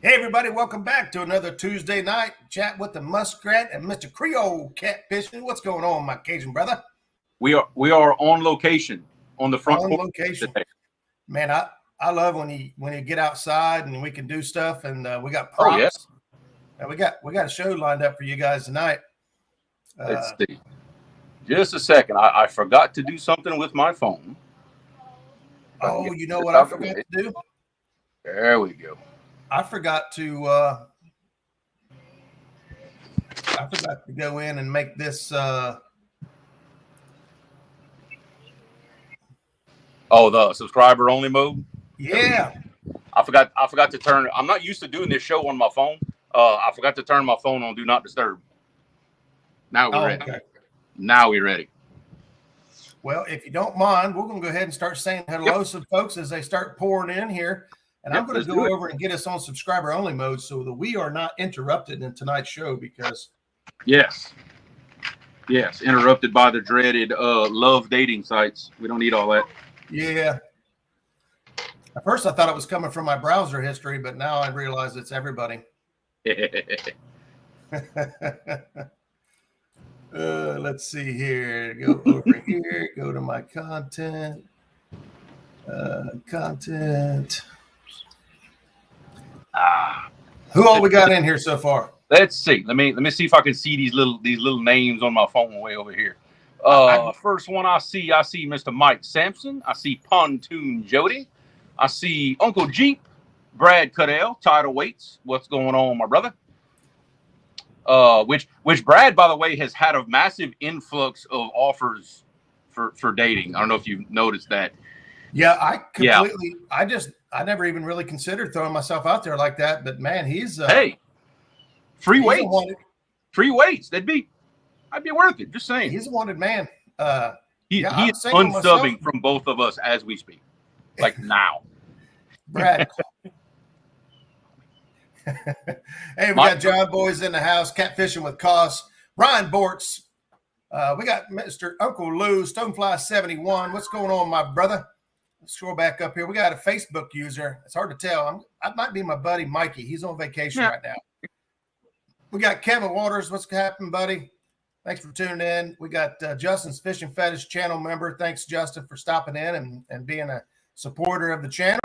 Hey, everybody, welcome back to another Tuesday night chat with the Muskrat and Mr. Creole Catfishing. What's going on, my Cajun brother? We are on location on the front on porch location. today. Man, I love when you get outside and we can do stuff, and we got props. Oh, yeah. And we got a show lined up for you guys tonight. Let's see. Just a second. I forgot to do something with my phone. Oh, you know what I forgot to do? There we go. I forgot to go in and make this. Oh, the subscriber only mode. Yeah. I forgot to turn. I'm not used to doing this show on my phone. I forgot to turn my phone on Do Not Disturb. Now we're ready. Okay. Now we're ready. Well, if you don't mind, we're going to go ahead and start saying hello to some folks as they start pouring in here. And I'm going to go over and get us on subscriber only mode so that we are not interrupted in tonight's show because. Yes, interrupted by the dreaded love dating sites. We don't need all that. Yeah. At first, I thought it was coming from my browser history, but now I realize it's everybody. Let's see here. Go over here. Go to my content. Content. Who all we got in here so far? Let's see. Let me see if I can see these little names on my phone way over here. First one I see Mr. Mike Sampson. I see Pontoon Jody. I see Uncle Jeep, Brad Cuddell, Tidal Weights. What's going on, my brother? Which Brad, by the way, has had a massive influx of offers for dating. I don't know if you've noticed that. Yeah, I never even really considered throwing myself out there like that. But man, he's hey, free weights. Free weights. I'd be worth it. Just saying. He's a wanted man. He is unsubbing from both of us as we speak. Like now. Brad. Hey, we got John Boys in the house, catfishing with Koss. Ryan Bortz. We got Mr. Uncle Lou, Stonefly 71. What's going on, my brother? Let's scroll back up here. We got a Facebook user. It's hard to tell. I might be my buddy Mikey. He's on vacation right now. We got Kevin Waters. What's happening, buddy? Thanks for tuning in. We got Justin's Fishing Fetish channel member. Thanks, Justin, for stopping in and being a supporter of the channel.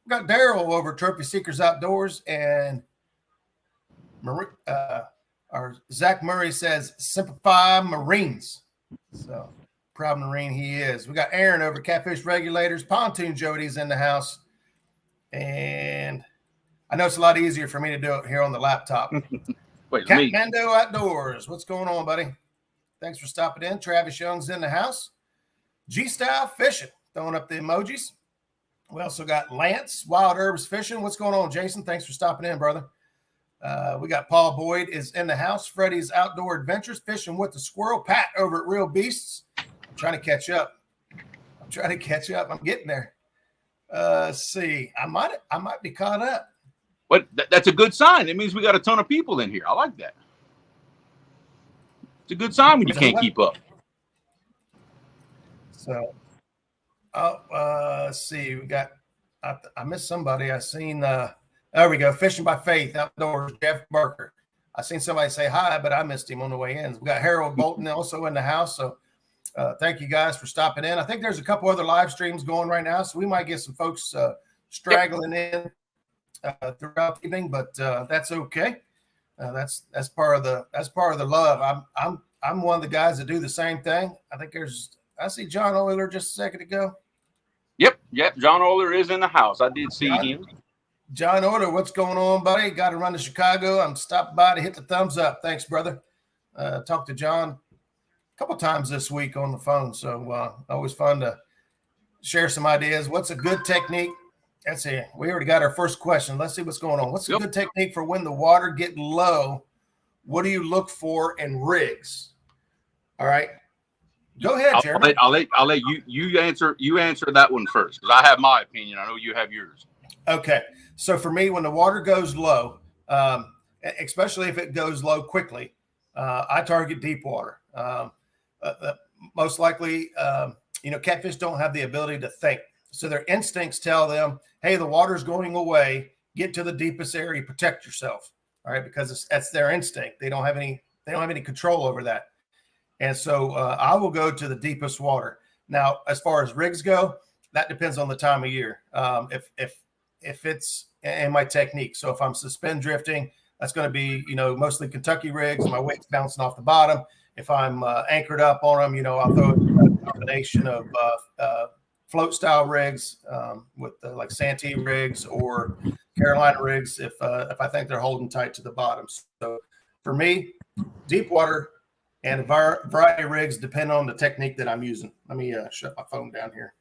We got Daryl over Trophy Seekers Outdoors, and our Zach Murray says Simplify Marines. So proud Marine he is. We got Aaron over Catfish Regulators. Pontoon Jody's in the house, and I know it's a lot easier for me to do it here on the laptop. Catmando Outdoors. What's going on, buddy? Thanks for stopping in. Travis Young's in the house. G-Style Fishing, throwing up the emojis. We also got Lance, Wild Herbs Fishing. What's going on, Jason? Thanks for stopping in, brother. We got Paul Boyd is in the house. Freddie's Outdoor Adventures, Fishing with the Squirrel. Pat over at Real Beasts. I'm trying to catch up. I'm getting there. Let's see. I might be caught up. But that's a good sign. It means we got a ton of people in here. I like that. It's a good sign when you can't keep up. So, let's see. We got. I missed somebody. I seen. There we go. Fishing by Faith Outdoors. Jeff Barker. I seen somebody say hi, but I missed him on the way in. We got Harold Bolton also in the house. So, thank you guys for stopping in. I think there's a couple other live streams going right now, so we might get some folks straggling in throughout the evening, but that's okay. That's part of the love. I'm one of the guys that do the same thing. I see John Euler just a second ago. Yep. John Euler is in the house. I did see him. John Euler, what's going on, buddy? Got to run to Chicago. I'm stopping by to hit the thumbs up. Thanks, brother. Talked to John a couple times this week on the phone, so always fun to share some ideas. What's a good technique? Let's see. We already got our first question. Let's see what's going on. What's a good technique for when the water get low? What do you look for in rigs? All right. Go ahead, Jeremy. I'll let you answer that one first, because I have my opinion. I know you have yours. Okay. So for me, when the water goes low, especially if it goes low quickly, I target deep water. Most likely, catfish don't have the ability to think. So their instincts tell them, hey, the water's going away. get to the deepest area, protect yourself. All right, because that's their instinct. They don't have any control over that. And so I will go to the deepest water. Now, as far as rigs go, that depends on the time of year. If it's in my technique. So if I'm suspend drifting, that's going to be, mostly Kentucky rigs. My weight's bouncing off the bottom. If I'm anchored up on them, I'll throw a combination of float style rigs with like Santee rigs or Carolina rigs if I think they're holding tight to the bottom. So for me, deep water and a variety of rigs depend on the technique that I'm using. Let me shut my phone down here.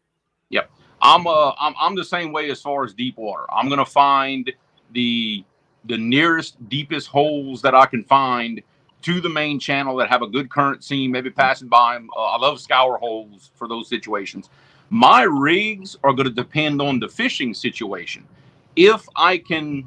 Yep. I'm the same way as far as deep water. I'm going to find the nearest, deepest holes that I can find to the main channel that have a good current seam, maybe passing by them. I love scour holes for those situations. My rigs are going to depend on the fishing situation. If I can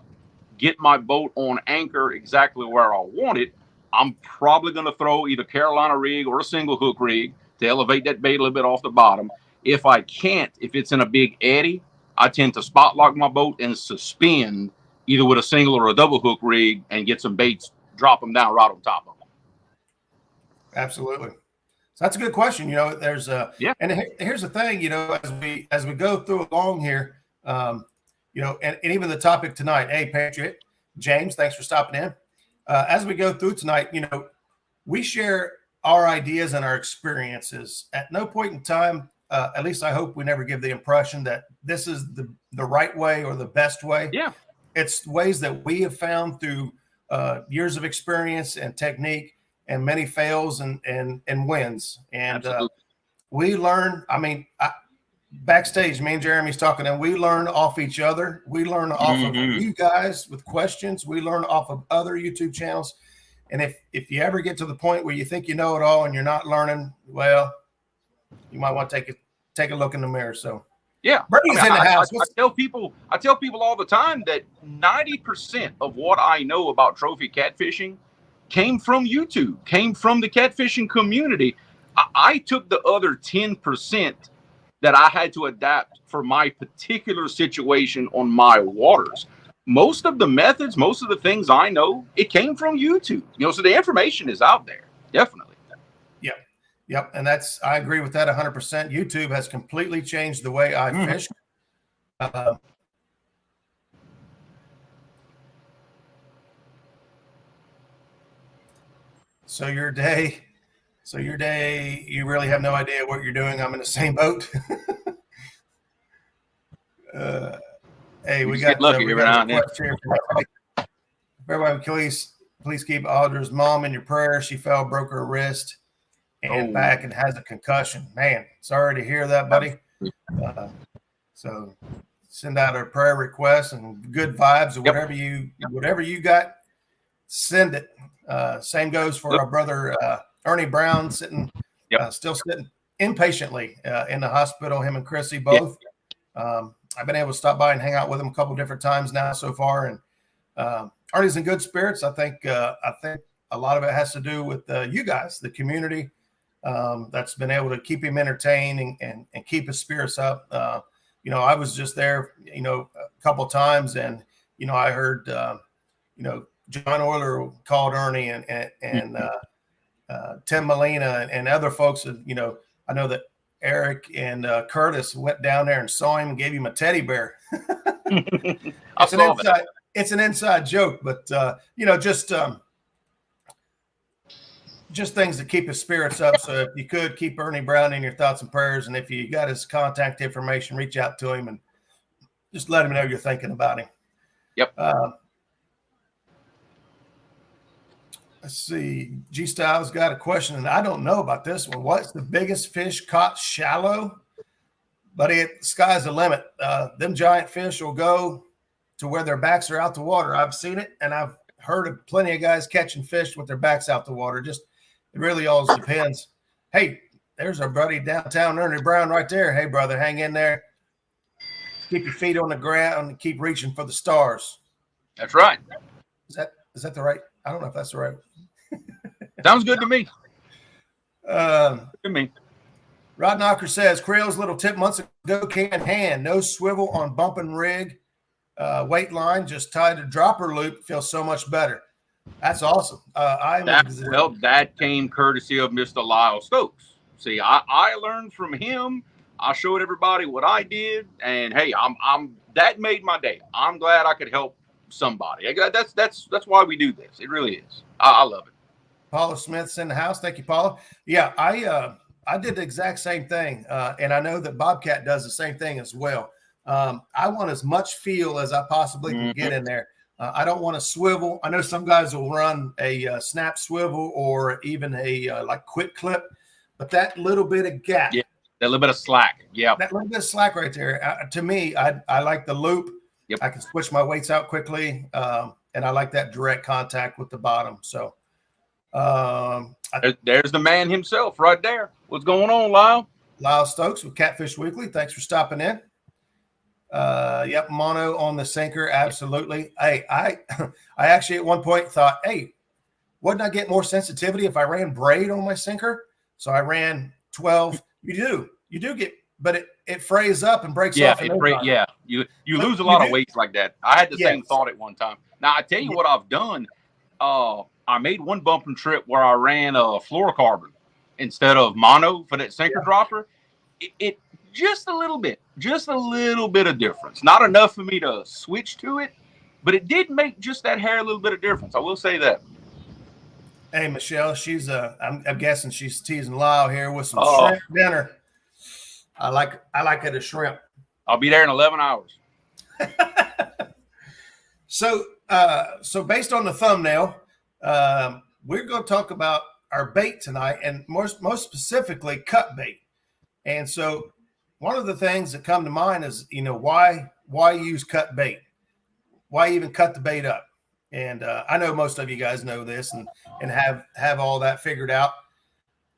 get my boat on anchor exactly where I want it, I'm probably going to throw either Carolina rig or a single hook rig to elevate that bait a little bit off the bottom. If I can't, if it's in a big eddy, I tend to spot lock my boat and suspend either with a single or a double hook rig and get some baits, drop them down right on top of them. Absolutely. So that's a good question. There's and here's the thing, as we go through along here, and even the topic tonight, hey, Patriot, James, thanks for stopping in. As we go through tonight, we share our ideas and our experiences. At no point in time, at least I hope we never give the impression that this is the right way or the best way. Yeah. It's ways that we have found through years of experience and technique and many fails and wins. And we learn, backstage, me and Jeremy's talking, and we learn off each other. We learn off of you guys with questions. We learn off of other YouTube channels. And if you ever get to the point where you think you know it all and you're not learning, well, you might want to take a look in the mirror. So yeah, Brady's in the house. I tell people all the time that 90% of what I know about trophy catfishing came from YouTube, came from the catfishing community. I took the other 10% that I had to adapt for my particular situation on my waters. Most of the methods, most of the things I know, it came from YouTube. So the information is out there, definitely. Yep. And I agree with that 100%. YouTube has completely changed the way I fish. So your day, you really have no idea what you're doing. I'm in the same boat. Hey, we got a request here. Everybody, please keep Audra's mom in your prayers. She fell, broke her wrist and back, and has a concussion. Man, sorry to hear that, buddy. So send out a prayer request and good vibes or whatever you got, send it. Same goes for our brother Ernie Brown, still sitting impatiently in the hospital. Him and Chrissy both. I've been able to stop by and hang out with him a couple different times now so far, and Ernie's in good spirits. I think a lot of it has to do with you guys, the community, that's been able to keep him entertained and keep his spirits up. I was just there, a couple of times, and I heard John Euler called Ernie and Tim Molina and other folks. I know that Eric and Curtis went down there and saw him and gave him a teddy bear. It's an inside joke, but just things to keep his spirits up. So if you could keep Ernie Brown in your thoughts and prayers, and if you got his contact information, reach out to him and just let him know you're thinking about him. Yep. Let's see. G Styles got a question, and I don't know about this one. What's the biggest fish caught shallow? Buddy, sky's the limit. Them giant fish will go to where their backs are out the water. I've seen it, and I've heard of plenty of guys catching fish with their backs out the water. Just it really all depends. Hey, there's our buddy downtown, Ernie Brown, right there. Hey, brother, hang in there. Keep your feet on the ground and keep reaching for the stars. That's right. Is that the right? I don't know if that's the right. Sounds good to me. To me. Rod Knocker says Creel's little tip months ago, can hand, no swivel on bumping rig. weight line, just tied to dropper loop, feels so much better. That's awesome. That came courtesy of Mr. Lyle Stokes. See, I learned from him. I showed everybody what I did, and hey, I'm that made my day. I'm glad I could help somebody. That's why we do this. It really is. I love it. Paula Smith's in the house. Thank you, Paula. Yeah, I did the exact same thing, and I know that Bobcat does the same thing as well. I want as much feel as I possibly can get in there. I don't want to swivel. I know some guys will run a snap swivel or even a like quick clip, but that little bit of gap, that little bit of slack, that little bit of slack right there. To me, I like the loop. Yep. I can switch my weights out quickly, and I like that direct contact with the bottom. So, there's the man himself right there. What's going on, Lyle? Lyle Stokes with Catfish Weekly. Thanks for stopping in. Yep, mono on the sinker, absolutely. Hey, I actually at one point thought, hey, wouldn't I get more sensitivity if I ran braid on my sinker? So I ran 12. You do get, but it frays up and breaks off. You lose a lot of weights like that. I had the same thought at one time. Now I tell you what I've done. I made one bumping trip where I ran a fluorocarbon instead of mono for that sinker dropper. It just a little bit of difference. Not enough for me to switch to it, but it did make just that hair a little bit of difference. I will say that. Hey, Michelle, I'm guessing she's teasing Lyle here with some shrimp dinner. I like it a shrimp. I'll be there in 11 hours. So based on the thumbnail, we're going to talk about our bait tonight, and most specifically cut bait. And so one of the things that come to mind is, why use cut bait? Why even cut the bait up? And I know most of you guys know this and have all that figured out.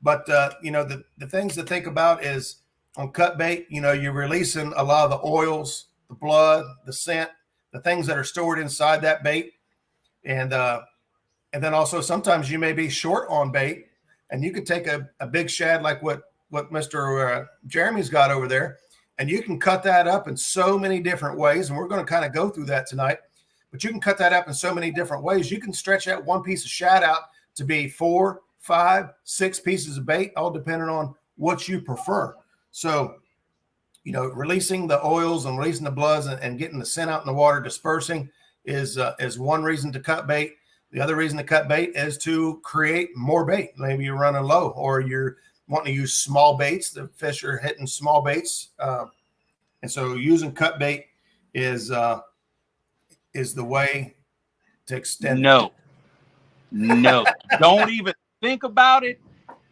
But, the things to think about is on cut bait, you're releasing a lot of the oils, the blood, the scent, the things that are stored inside that bait. And then also sometimes you may be short on bait, and you could take a big shad like what Mr. Jeremy's got over there, and you can cut that up in so many different ways. And we're going to kind of go through that tonight, but you can cut that up in so many different ways. You can stretch that one piece of shad out to be 4, 5, 6 pieces of bait, all depending on what you prefer. So, releasing the oils and releasing the bloods and getting the scent out in the water, dispersing is one reason to cut bait. The other reason to cut bait is to create more bait. Maybe you're running low, or you're wanting to use small baits. The fish are hitting small baits. And so using cut bait is the way to extend. No, don't even think about it.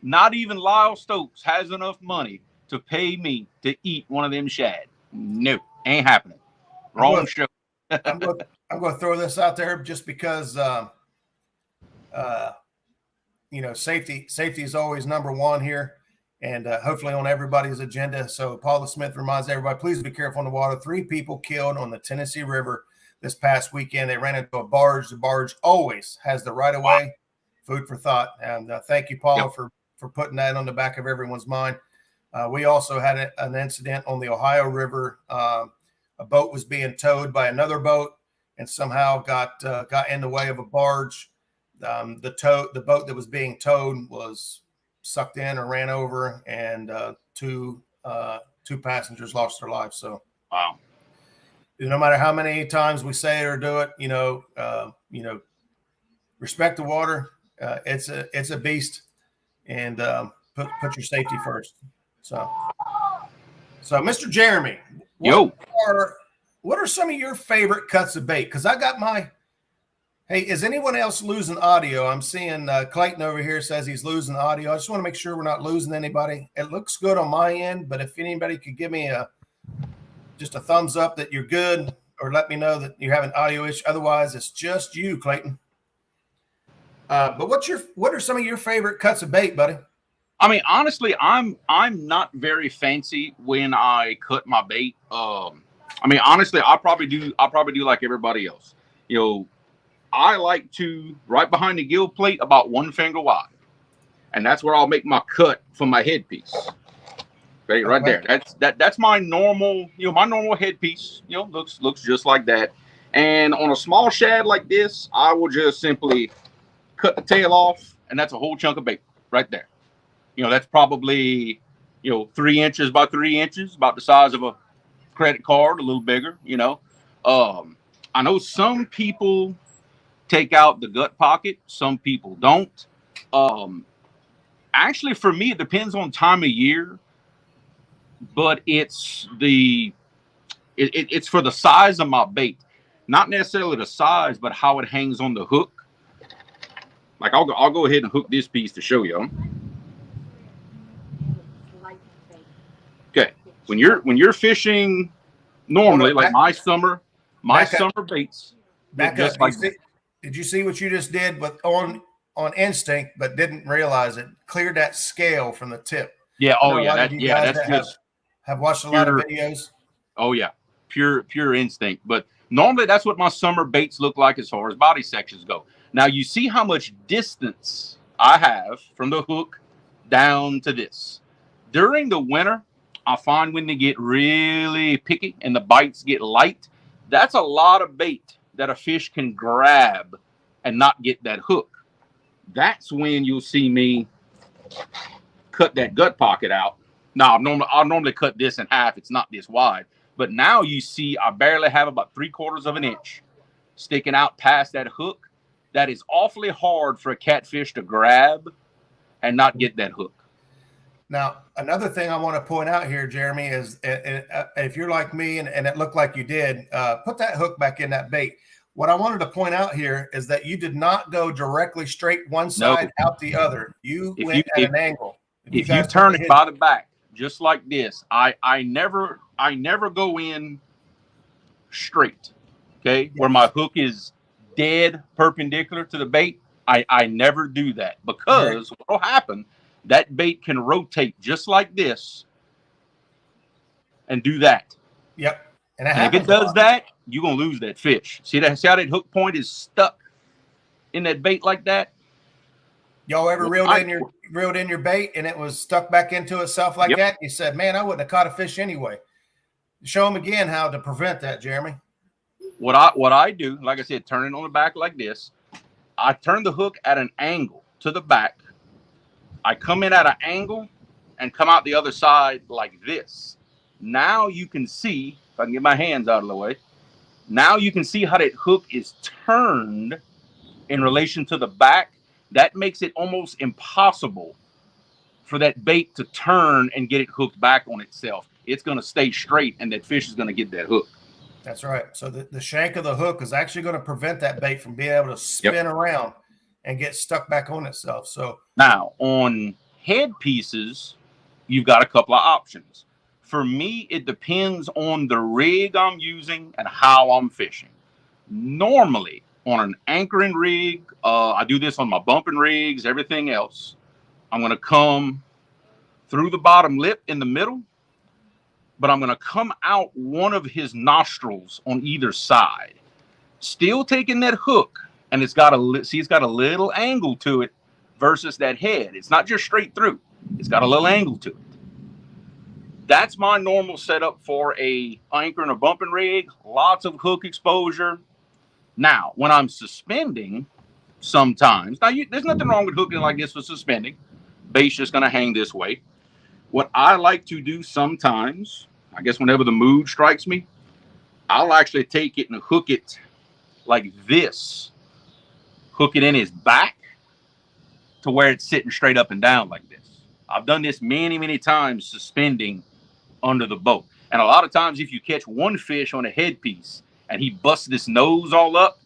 Not even Lyle Stokes has enough money to pay me to eat one of them shad. No, ain't happening. Wrong show. I'm going to throw this out there just because, safety is always number one here, and hopefully on everybody's agenda. So Paula Smith reminds everybody, please be careful in the water. 3 people killed on the Tennessee River this past weekend. They ran into a barge. The barge always has the right of way. Food for thought. And thank you, Paula, for putting that on the back of everyone's mind. We also had an incident on the Ohio River. A boat was being towed by another boat and somehow got in the way of a barge. The boat that was being towed was sucked in or ran over, and two passengers lost their lives. So, wow. No matter how many times we say it or do it, respect the water. It's a beast, and put your safety first. So Mr. Jeremy, what are some of your favorite cuts of bait? Because I got my. Hey, is anyone else losing audio? I'm seeing Clayton over here says he's losing audio. I just want to make sure we're not losing anybody. It looks good on my end, but if anybody could give me just a thumbs up that you're good, or let me know that you have an audio issue. Otherwise, it's just you, Clayton. But what are some of your favorite cuts of bait, buddy? I mean, honestly, I'm not very fancy when I cut my bait. Honestly, I'll probably do like everybody else. I like to, right behind the gill plate, about 1 finger wide. And that's where I'll make my cut for my headpiece. Okay, right there. That's my normal, my normal headpiece. Looks just like that. And on a small shad like this, I will just simply cut the tail off, and that's a whole chunk of bait right there. That's probably 3 inches by 3 inches, about the size of a credit card, a little bigger. I know some people take out the gut pocket, some people don't. Actually, for me, it depends on time of year. But it's for the size of my bait, not necessarily the size, but how it hangs on the hook. Like I'll go ahead and hook this piece to show you. Okay, when you're fishing normally, like my summer baits. Back up. Did you see what you just did with on instinct, but didn't realize it? Cleared that scale from the tip. Yeah. Oh yeah. That's just. Have watched a lot of videos. Oh yeah, pure instinct. But normally that's what my summer baits look like as far as body sections go. Now you see how much distance I have from the hook down to this. During the winter, I find when they get really picky and the bites get light, that's a lot of bait that a fish can grab and not get that hook. That's when you'll see me cut that gut pocket out. Now, I'll normally cut this in half. It's not this wide. But now you see I barely have about 3/4 of an inch sticking out past that hook. That is awfully hard for a catfish to grab and not get that hook. Now, another thing I want to point out here, Jeremy, is if you're like me and it looked like you did, put that hook back in that bait. What I wanted to point out here is that you did not go directly straight one side out the other. You went at an angle. If you turn it by the back, just like this, I never go in straight, okay? Yes. Where my hook is dead perpendicular to the bait, I never do that, because what will happen, that bait can rotate just like this and do that. Yep. And if it does that, you're going to lose that fish. See how that hook point is stuck in that bait like that? Y'all ever reeled in your bait and it was stuck back into itself like that? You said, man, I wouldn't have caught a fish anyway. Show them again how to prevent that, Jeremy. What I do, like I said, turn it on the back like this. I turn the hook at an angle to the back. I come in at an angle and come out the other side like this. Now you can see, if I can get my hands out of the way, now you can see how that hook is turned in relation to the back. That makes it almost impossible for that bait to turn and get it hooked back on itself. It's going to stay straight, and that fish is going to get that hook. That's right. So the shank of the hook is actually going to prevent that bait from being able to spin around and get stuck back on itself. So now on head pieces, you've got a couple of options. For me, it depends on the rig I'm using and how I'm fishing. Normally, on an anchoring rig, I do this on my bumping rigs, everything else. I'm going to come through the bottom lip in the middle, but I'm going to come out one of his nostrils on either side, still taking that hook, and it's got a little angle to it versus that head. It's not just straight through. It's got a little angle to it. That's my normal setup for a anchor and a bumping rig. Lots of hook exposure. Now, when I'm suspending, sometimes, there's nothing wrong with hooking like this for suspending. Bait's just going to hang this way. What I like to do sometimes, I guess whenever the mood strikes me, I'll actually take it and hook it like this. Hook it in his back to where it's sitting straight up and down like this. I've done this many, many times suspending under the boat. And a lot of times if you catch one fish on a headpiece and he busts this nose all up,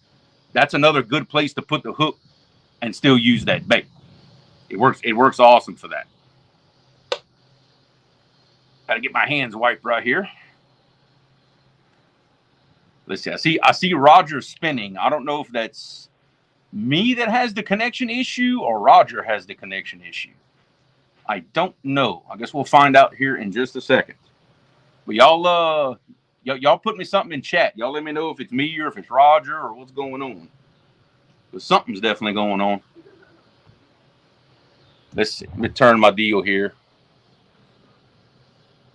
that's another good place to put the hook and still use that bait. It works awesome for that. Got to get my hands wiped right here. Let's see. I see Roger spinning. I don't know if that's me that has the connection issue or Roger has the connection issue. I don't know. I guess we'll find out here in just a second. But y'all put me something in chat. Y'all let me know if it's me or if it's Roger or what's going on. Because something's definitely going on. Let's see. Let me turn my deal here.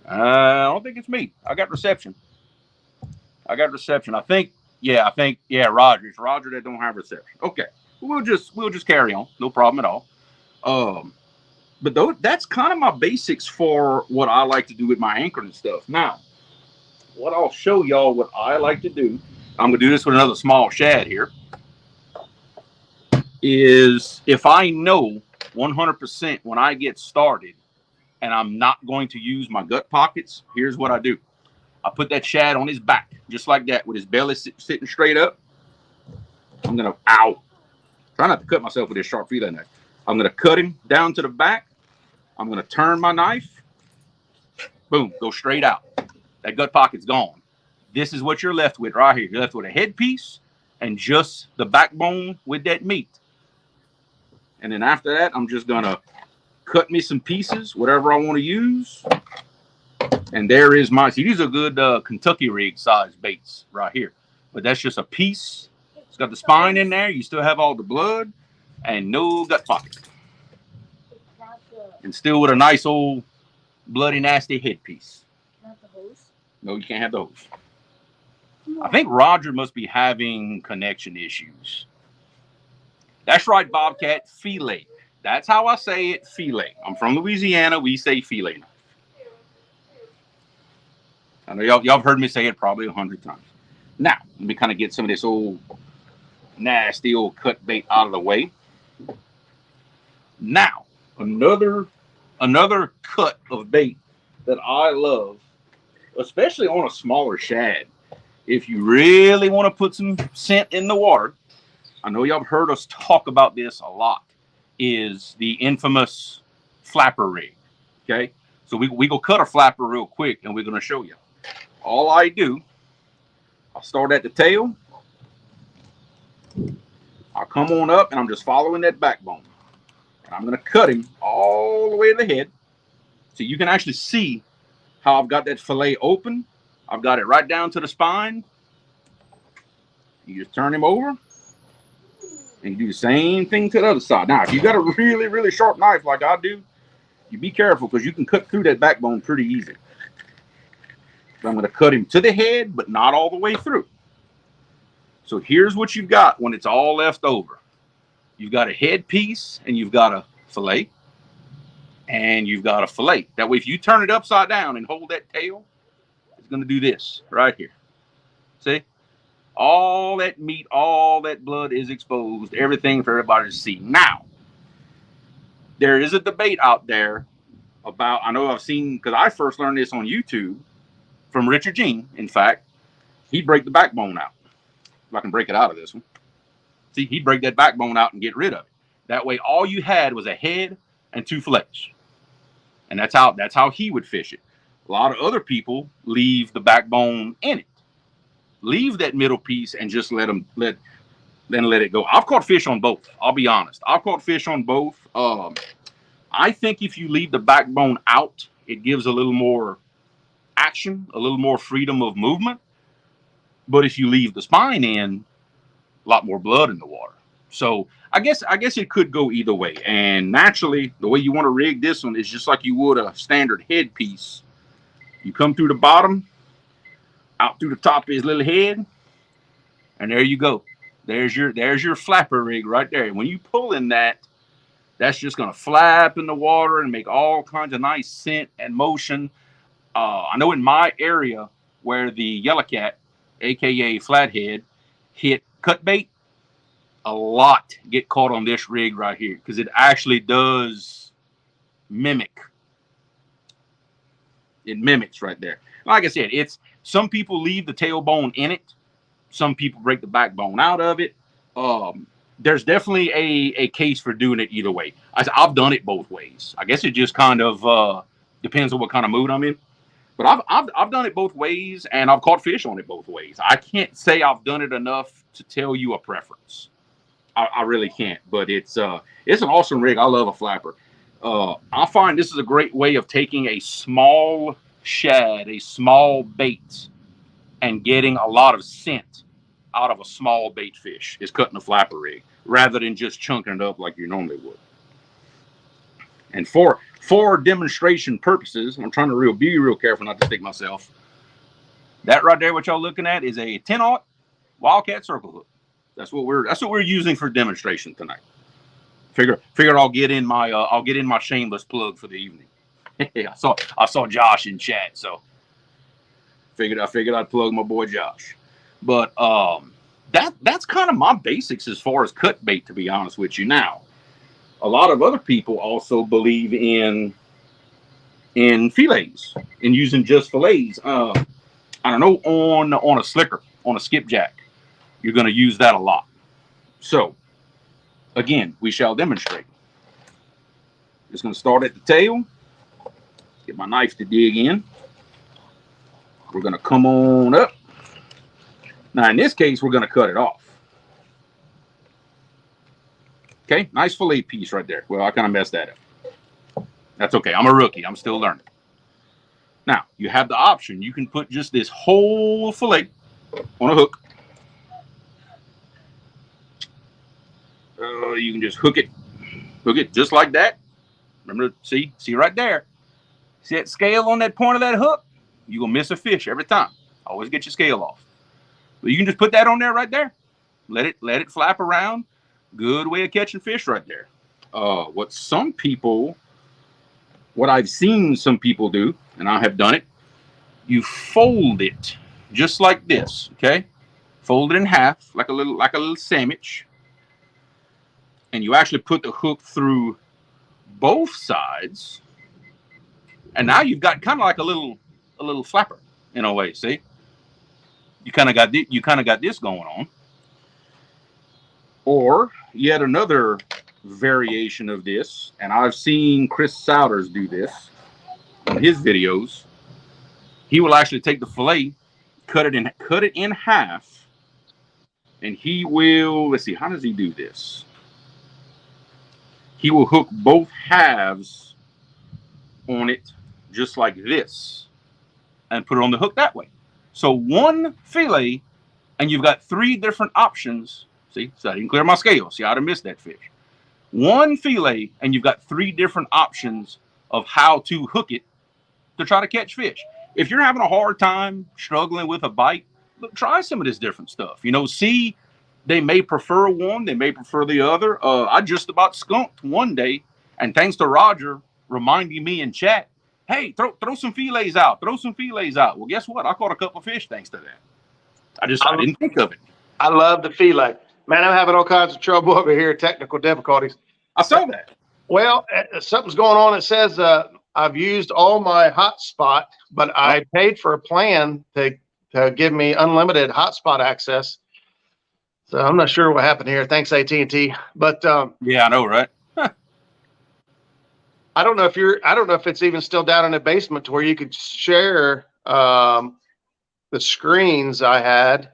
I don't think it's me. I got reception. I think, Roger. It's Roger that don't have reception. Okay. We'll just carry on. No problem at all. But that's kind of my basics for what I like to do with my anchor and stuff. Now, what I'll show y'all what I like to do, I'm going to do this with another small shad here, is if I know 100% when I get started and I'm not going to use my gut pockets, here's what I do. I put that shad on his back, just like that, with his belly sitting straight up. I'm going to, try not to cut myself with this sharp fillet knife. I'm going to cut him down to the back. I'm going to turn my knife. Boom, go straight out. That gut pocket's gone. This is what you're left with right here. You're left with a headpiece and just the backbone with that meat. And then after that, I'm just going to cut me some pieces, whatever I want to use. And there is my, see, these are good Kentucky rig size baits right here. But that's just a piece. It's got the spine in there. You still have all the blood and no gut pocket. And still with a nice old bloody nasty headpiece. Not the hose? No, you can't have those. I think Roger must be having connection issues. That's right, Bobcat, fillet. That's how I say it, fillet. I'm from Louisiana. We say fillet. I know y'all have heard me say it probably 100 times. Now, let me kind of get some of this old nasty old cut bait out of the way. Now, another cut of bait that I love, especially on a smaller shad. If you really want to put some scent in the water, I know y'all have heard us talk about this a lot, is the infamous flapper rig. Okay, so we go cut a flapper real quick and we're going to show you. All I do, I'll start at the tail. I'll come on up and I'm just following that backbone. And I'm going to cut him all the way to the head. So you can actually see how I've got that fillet open. I've got it right down to the spine. You just turn him over. And you do the same thing to the other side. Now, if you got a really, really sharp knife like I do, you be careful because you can cut through that backbone pretty easy. So I'm going to cut him to the head, but not all the way through. So here's what you've got when it's all left over. You've got a head piece and you've got a fillet. And you've got a fillet. That way, if you turn it upside down and hold that tail, it's going to do this right here. See? All that meat, all that blood is exposed. Everything for everybody to see. Now, there is a debate out there about, I know I've seen, because I first learned this on YouTube from Richard Jean. In fact, he'd break the backbone out. If I can break it out of this one. See, he'd break that backbone out and get rid of it. That way, all you had was a head and two fillets. And that's how he would fish it. A lot of other people leave the backbone in it. Leave that middle piece and just let it go. I've caught fish on both. I'll be honest. I've caught fish on both. I think if you leave the backbone out, it gives a little more action, a little more freedom of movement. But if you leave the spine in, a lot more blood in the water. So I guess it could go either way. And naturally, the way you want to rig this one is just like you would a standard head piece. You come through the bottom, out through the top of his little head, and there you go. There's your flapper rig right there. When you pull in that, that's just going to flap in the water and make all kinds of nice scent and motion. I know in my area where the yellow cat, aka flathead, hit cut bait, a lot get caught on this rig right here because it actually does mimic. It mimics right there. Like I said, it's some people leave the tailbone in it. Some people break the backbone out of it. There's definitely a case for doing it either way. I've done it both ways. I guess it just kind of depends on what kind of mood I'm in. But I've done it both ways, and I've caught fish on it both ways. I can't say I've done it enough to tell you a preference. I really can't. But it's an awesome rig. I love a flapper. I find this is a great way of taking a small shad, a small bait, and getting a lot of scent out of a small bait fish is cutting a flapper rig rather than just chunking it up like you normally would. And for demonstration purposes, I'm trying to be real careful not to stick myself. That right there, what y'all looking at, is a 10-aught Wildcat circle hook. That's what we're using for demonstration tonight. Figure I'll get in my shameless plug for the evening. I saw Josh in chat, so I figured I'd plug my boy Josh. But that's kind of my basics as far as cut bait, to be honest with you. Now, a lot of other people also believe in fillets, in using just fillets. I don't know, on a slicker, on a skipjack, you're going to use that a lot. So, again, we shall demonstrate. Just going to start at the tail. Get my knife to dig in. We're going to come on up. Now, in this case, we're going to cut it off. Okay, nice fillet piece right there. Well, I kind of messed that up. That's okay. I'm a rookie. I'm still learning. Now, you have the option. You can put just this whole fillet on a hook. You can just hook it just like that. Remember, see right there. See that scale on that point of that hook? You're going to miss a fish every time. Always get your scale off. But you can just put that on there right there. Let it flap around. Good way of catching fish right there. What I've seen some people do, and I have done it, you fold it just like this, okay? Fold it in half like a little sandwich. And you actually put the hook through both sides. And now you've got kind of like a little flapper in a way, see? You kind of got this going on. Or yet another variation of this, and I've seen Chris Souders do this in his videos. He will actually take the fillet, cut it in half, and he will, let's see, how does he do this? He will hook both halves on it just like this and put it on the hook that way. So one fillet, and you've got 3 different options. See, so I didn't clear my scale. See, I'd have missed that fish. One fillet, and you've got 3 different options of how to hook it to try to catch fish. If you're having a hard time struggling with a bite, look, try some of this different stuff. You know, see, they may prefer one, they may prefer the other. I just about skunked one day, and thanks to Roger reminding me in chat, hey, throw some fillets out. Throw some fillets out. Well, guess what? I caught a couple of fish thanks to that. I didn't think of it. I love the fillet. Man, I'm having all kinds of trouble over here, technical difficulties. I saw that. Well, something's going on. It says I've used all my hotspot, but I paid for a plan to give me unlimited hotspot access. So I'm not sure what happened here. Thanks, AT&T. But yeah, I know, right? I don't know if it's even still down in the basement to where you could share the screens I had.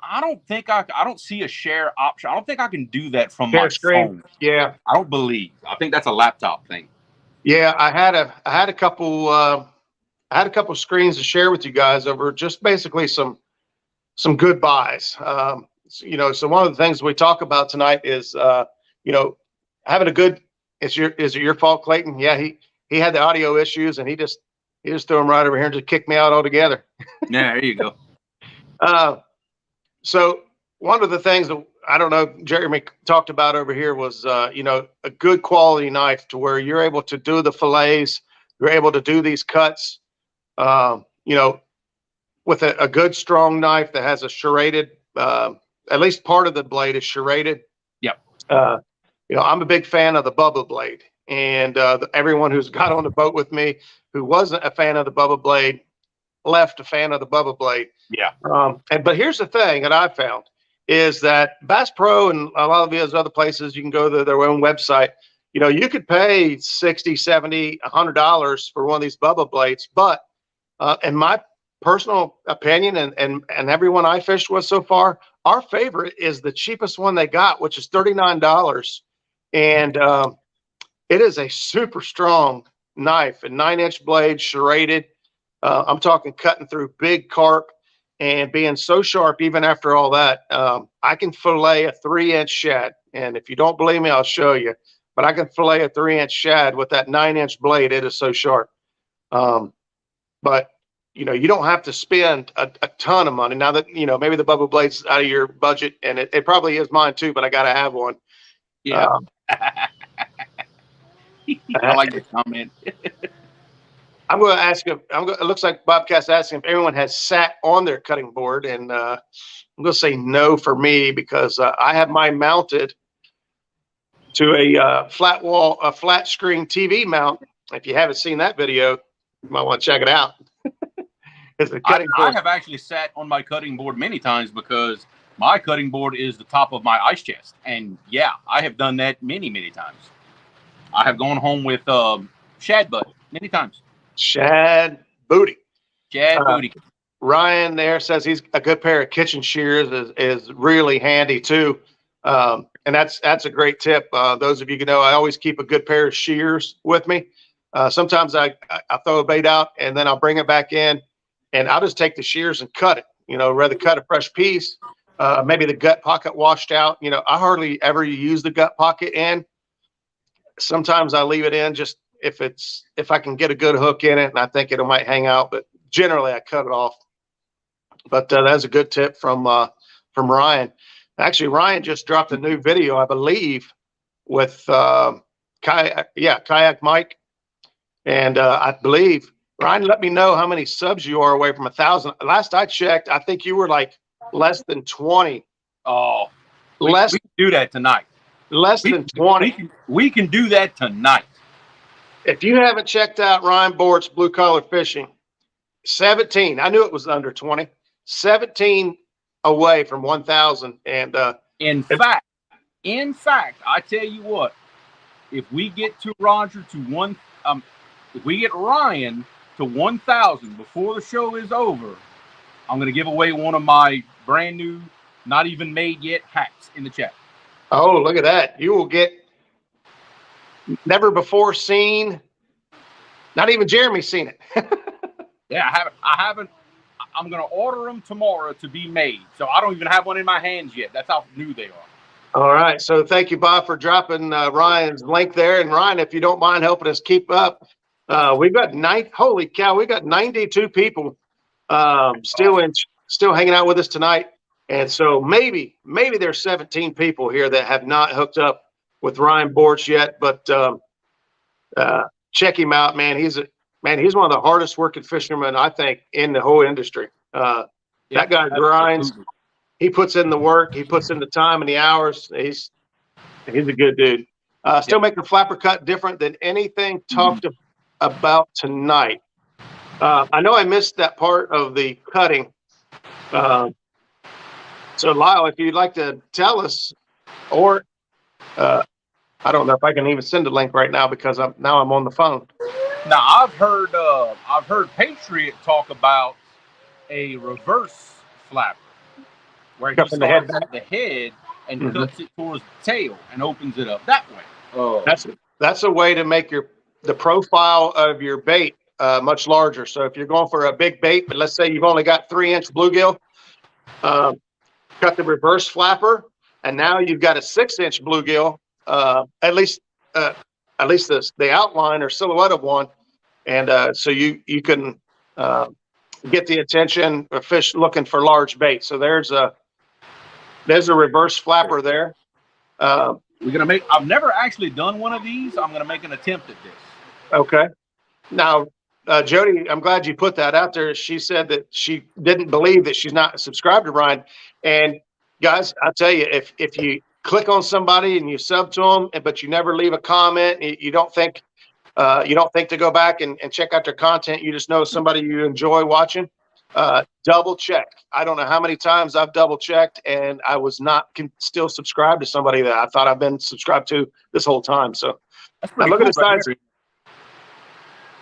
I don't think I don't see a share option. I don't think I can do that from Share my screen. phone. Yeah. I don't believe. I think that's a laptop thing. Yeah, I had a couple screens to share with you guys over just basically some good buys. So one of the things we talk about tonight is having a good. Is it your fault, Clayton? Yeah, he had the audio issues and he just threw them right over here and just kicked me out altogether. Yeah, there you go. So one of the things that I don't know Jeremy talked about over here was a good quality knife to where you're able to do the fillets, you're able to do these cuts, with a good strong knife that has a serrated, at least part of the blade is serrated. Yep. I'm a big fan of the Bubba blade, and everyone who's got on the boat with me who wasn't a fan of the Bubba blade left a fan of the Bubba blade. Yeah. But here's the thing that I found is that Bass Pro and a lot of these other places, you can go to their own website. You could pay $60, $70, $100 for one of these Bubba blades. But in my personal opinion, and everyone I fished with so far, our favorite is the cheapest one they got, which is $39. And it is a super strong knife, a 9-inch blade, serrated. I'm talking cutting through big carp and being so sharp. Even after all that, I can fillet a 3-inch shad. And if you don't believe me, I'll show you. but I can fillet a 3-inch shad with that 9-inch blade. It is so sharp. But you know, you don't have to spend a ton of money. Now that, you know, maybe the Bubba blade's out of your budget, and it probably is mine too, but I got to have one. Yeah. I like this comment. I'm going to ask him. It looks like Bobcat's asking if everyone has sat on their cutting board, and I'm going to say no for me, because I have mine mounted to a flat screen TV mount. If you haven't seen that video, you might want to check it out. I have actually sat on my cutting board many times, because my cutting board is the top of my ice chest. And yeah, I have done that many, many times. I have gone home with shad butt many times. Shad booty. Shad booty. Ryan there says he's a good pair of kitchen shears is really handy too. And that's a great tip. Those of you who know, I always keep a good pair of shears with me. Sometimes I throw a bait out and then I'll bring it back in, and I'll just take the shears and cut it. You know, rather cut a fresh piece. Maybe the gut pocket washed out. You know, I hardly ever use the gut pocket in. Sometimes I leave it in just if I can get a good hook in it and I think it might hang out, but generally I cut it off. But that's a good tip from Ryan. Actually, Ryan just dropped a new video, I believe, with Kayak Mike. And I believe, Ryan, let me know how many subs you are away from 1,000. Last I checked, I think you were like less than 20. Oh, we can do that tonight. Less than 20. We can do that tonight. If you haven't checked out Ryan Bort's Blue Collar Fishing, 17. I knew it was under 20. 17 away from 1,000. And in fact, I tell you what, if we get to Roger to if we get Ryan to 1,000 before the show is over, I'm going to give away one of my brand new, not even made yet hats in the chat. Oh, look at that. You will get never before seen. Not even Jeremy's seen it. Yeah, I haven't. I'm going to order them tomorrow to be made. So I don't even have one in my hands yet. That's how new they are. All right. So thank you, Bob, for dropping Ryan's link there. And Ryan, if you don't mind helping us keep up, we've got holy cow, we got 92 people still hanging out with us tonight. And so maybe there's 17 people here that have not hooked up with Ryan Borch yet, but check him out, man. He's one of the hardest working fishermen, I think, in the whole industry. That guy grinds. He puts in the work. He puts in the time and the hours. He's a good dude. Still making flapper cut different than anything talked about tonight. I know I missed that part of the cutting. So Lyle, if you'd like to tell us, or I don't know if I can even send a link right now because I'm on the phone. Now I've heard Patriot talk about a reverse flapper where he starts at the head and cuts it towards the tail and opens it up that way. Oh, that's a way to make the profile of your bait much larger. So if you're going for a big bait, but let's say you've only got 3-inch bluegill, cut the reverse flapper, and now you've got a 6-inch bluegill, at least the outline or silhouette of one, and so you can get the attention of fish looking for large bait. So there's a reverse flapper there. I've never actually done one of these. I'm gonna make an attempt at this. Okay. Now, Jody, I'm glad you put that out there. She said that she didn't believe that she's not subscribed to Ryan. And guys, I'll tell you, if you click on somebody and you sub to them, but you never leave a comment, you don't think to go back and check out their content. You just know somebody you enjoy watching. Double check. I don't know how many times I've double checked, and I was not still subscribed to somebody that I thought I've been subscribed to this whole time. So now look at the size.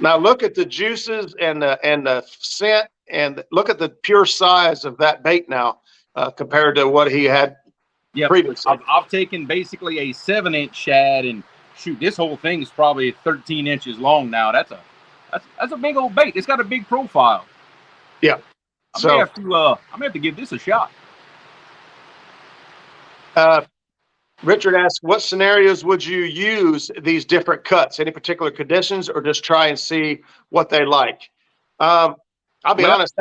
Now look at the juices and the scent, and look at the pure size of that bait now compared to what he had previously. I've taken basically a 7-inch shad, and shoot, this whole thing is probably 13 inches long now. That's a big old bait. It's got a big profile. Yeah. I may have to give this a shot. Richard asks, what scenarios would you use these different cuts? Any particular conditions, or just try and see what they like? I'll be honest.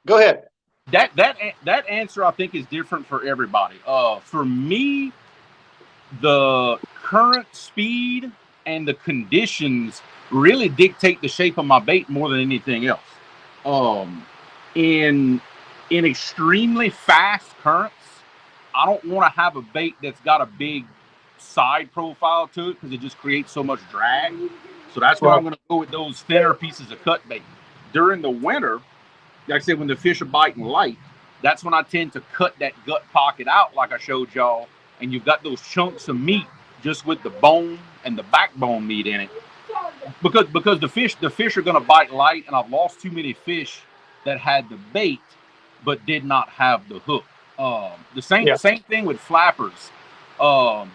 Go ahead. That answer I think is different for everybody. For me, the current speed and the conditions really dictate the shape of my bait more than anything else. In extremely fast currents, I don't want to have a bait that's got a big side profile to it because it just creates so much drag. So that's why I'm going to go with those thinner pieces of cut bait. During the winter, like I said, when the fish are biting light, that's when I tend to cut that gut pocket out like I showed y'all, and you've got those chunks of meat just with the bone and the backbone meat in it. Because the fish are going to bite light, and I've lost too many fish that had the bait but did not have the hook. The same thing with flappers. Don't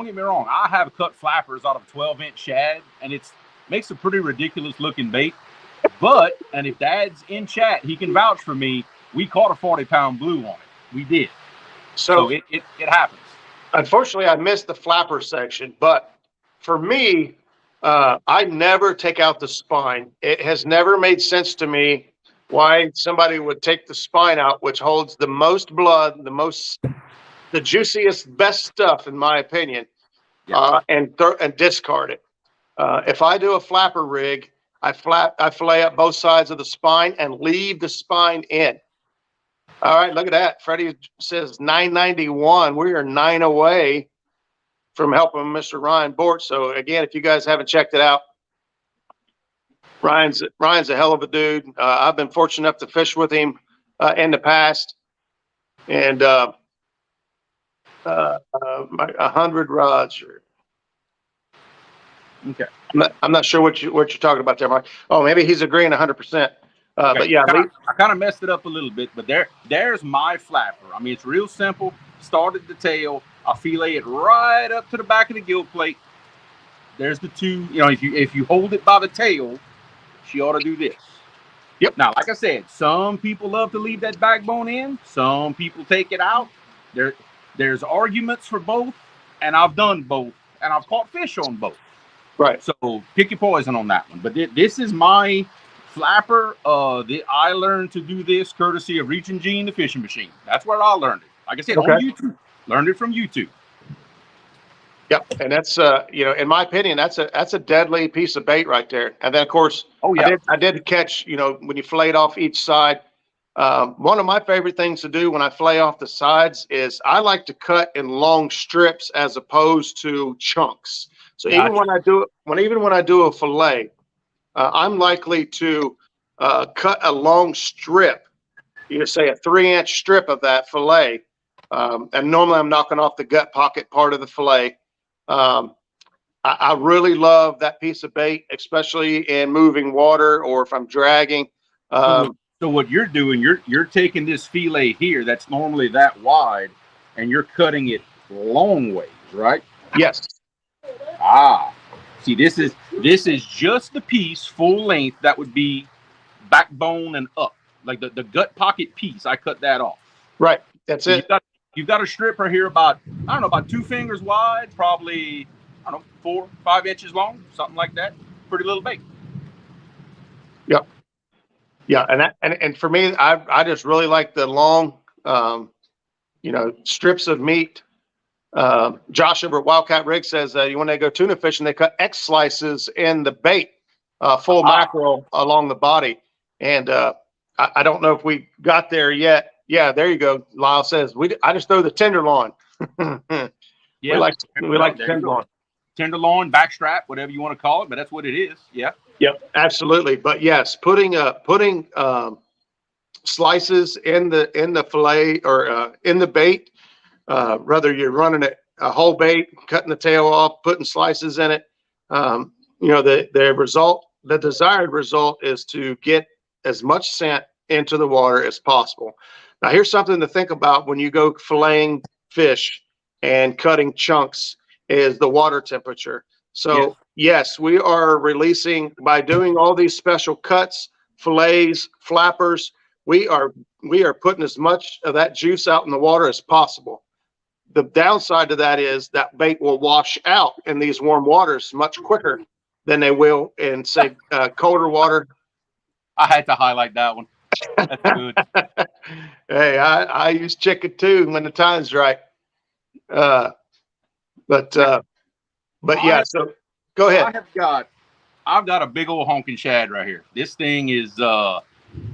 get me wrong, I have cut flappers out of 12-inch shad, and it makes a pretty ridiculous looking bait. But, and if Dad's in chat, he can vouch for me, we caught a 40-pound blue on it. We did. So it happens. Unfortunately, I missed the flapper section, but for me, I never take out the spine. It has never made sense to me why somebody would take the spine out, which holds the most blood, the juiciest, best stuff, in my opinion, and discard it. If I do a flapper rig, I fillet up both sides of the spine and leave the spine in. All right, look at that. Freddie says 991. We are 9 away from helping Mr. Ryan Bort. So again, if you guys haven't checked it out, Ryan's a hell of a dude. I've been fortunate enough to fish with him in the past, and 100 rods. Okay. I'm not sure what you're talking about there, Mike. Oh, maybe he's agreeing 100%. But yeah, I kind of messed it up a little bit, but there's my flapper. I mean, it's real simple. Start at the tail. I fillet it right up to the back of the gill plate. There's the two. You know, if you hold it by the tail, she ought to do this. Yep. Now, like I said, some people love to leave that backbone in. Some people take it out. There's arguments for both, and I've done both, and I've caught fish on both. Right. So pick your poison on that one. But this is my flapper. I learned to do this courtesy of Reach and Gene, the fishing machine. That's where I learned it. Like I said, on YouTube. Learned it from YouTube. Yep, and that's in my opinion, that's a deadly piece of bait right there. And then of course, I did catch, when you fillet off each side. One of my favorite things to do when I fillet off the sides is I like to cut in long strips as opposed to chunks. So even when I do a fillet, I'm likely to cut a long strip. You say a 3-inch strip of that fillet, and normally I'm knocking off the gut pocket part of the fillet. I really love that piece of bait, especially in moving water or if I'm dragging. So what you're doing, you're taking this fillet here that's normally that wide, and you're cutting it long ways, right? Yes. See, this is just the piece full length that would be backbone and up, like the gut pocket piece. I cut that off. Right. That's it. You've got a strip right here about 2 fingers wide, probably 4, 5 inches long, something like that. Pretty little bait. Yep. Yeah, and for me, I just really like the long, strips of meat. Josh over at Wildcat Rig says when they go tuna fishing, they cut X slices in the bait, full mackerel along the body. And I don't know if we got there yet. Yeah, there you go. Lyle says I just throw the tenderloin. We like tenderloin. Tenderloin, backstrap, whatever you want to call it, but that's what it is. Yeah. Yep, absolutely. But yes, putting slices in the fillet or in the bait, whether you're running it a whole bait, cutting the tail off, putting slices in it, the desired result is to get as much scent into the water as possible. Now, here's something to think about when you go filleting fish and cutting chunks is the water temperature. So yes, we are releasing by doing all these special cuts, fillets, flappers. We are putting as much of that juice out in the water as possible. the downside to that is that bait will wash out in these warm waters much quicker than they will in, say, colder water. I had to highlight that one. That's good. Hey, I use chicken too when the time's right. But yeah, so go ahead. I've got a big old honking shad right here. This thing is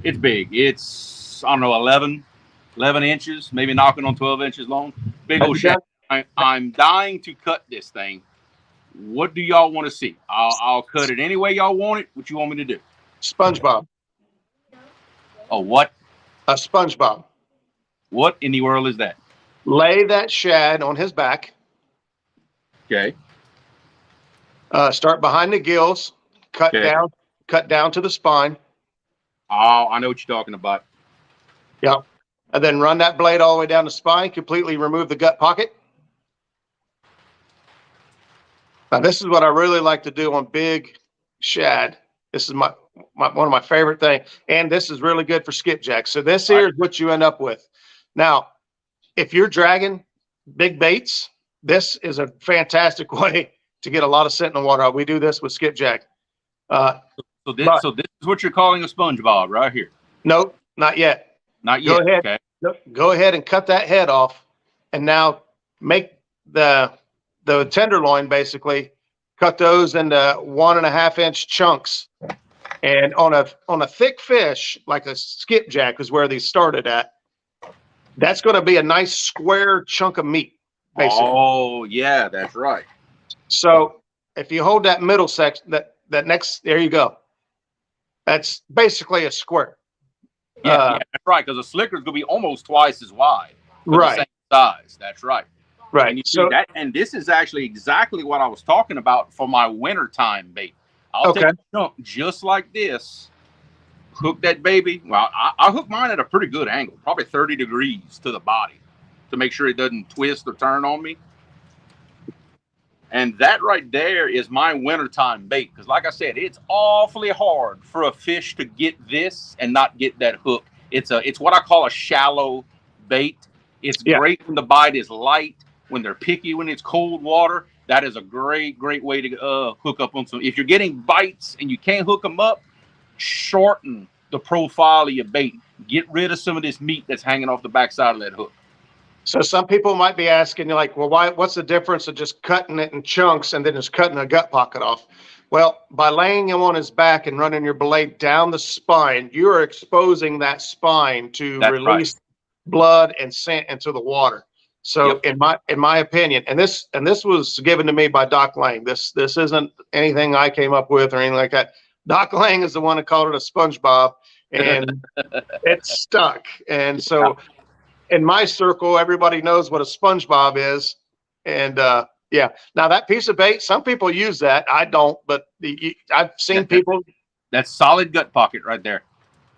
it's big. It's, I don't know, 11 inches, maybe knocking on 12 inches long. Big old shad. I'm dying to cut this thing. What do y'all want to see? I'll cut it any way y'all want it. What you want me to do? Spongebob. Oh, what? A Spongebob. What in the world is that? Lay that shad on his back. Okay. Start behind the gills. Cut down to the spine. Oh, I know what you're talking about. Yep. And then run that blade all the way down the spine. Completely remove the gut pocket. Now, this is what I really like to do on big shad. This is one of my favorite things. And this is really good for skipjack. So this here is what you end up with. Now, if you're dragging big baits, this is a fantastic way to get a lot of scent in the water. We do this with skipjack. So this is what you're calling a Spongebob right here. Nope, not yet. Not yet. Go ahead. Okay. Go ahead and cut that head off, and now make the tenderloin, basically cut those into 1.5 inch chunks. And on a thick fish like a skipjack is where these started at. That's going to be a nice square chunk of meat, basically. Oh yeah, that's right. So if you hold that middle section, that next, there you go. That's basically a square. Yeah, that's right. Because a slicker is going to be almost twice as wide. Right. The same size. That's right. Right. And you see that, and this is actually exactly what I was talking about for my wintertime bait. I'll take a chunk just like this, hook that baby. Well, I hook mine at a pretty good angle, probably 30 degrees to the body to make sure it doesn't twist or turn on me. And that right there is my wintertime bait. Because like I said, it's awfully hard for a fish to get this and not get that hook. It's what I call a shallow bait. It's great when the bite is light, when they're picky, when it's cold water. That is a great way to hook up on some. If you're getting bites and you can't hook them up, shorten the profile of your bait. Get rid of some of this meat that's hanging off the backside of that hook. So some people might be asking, you're like, well, what's the difference of just cutting it in chunks and then just cutting a gut pocket off? Well, by laying him on his back and running your blade down the spine, you're exposing that spine to release blood and scent into the water. So in my opinion, and this was given to me by Doc Lang. This isn't anything I came up with or anything like that. Doc Lang is the one who called it a Spongebob, and it stuck. And so in my circle, everybody knows what a Spongebob is. And now that piece of bait, some people use that. I don't, but I've seen people. That's solid gut pocket right there.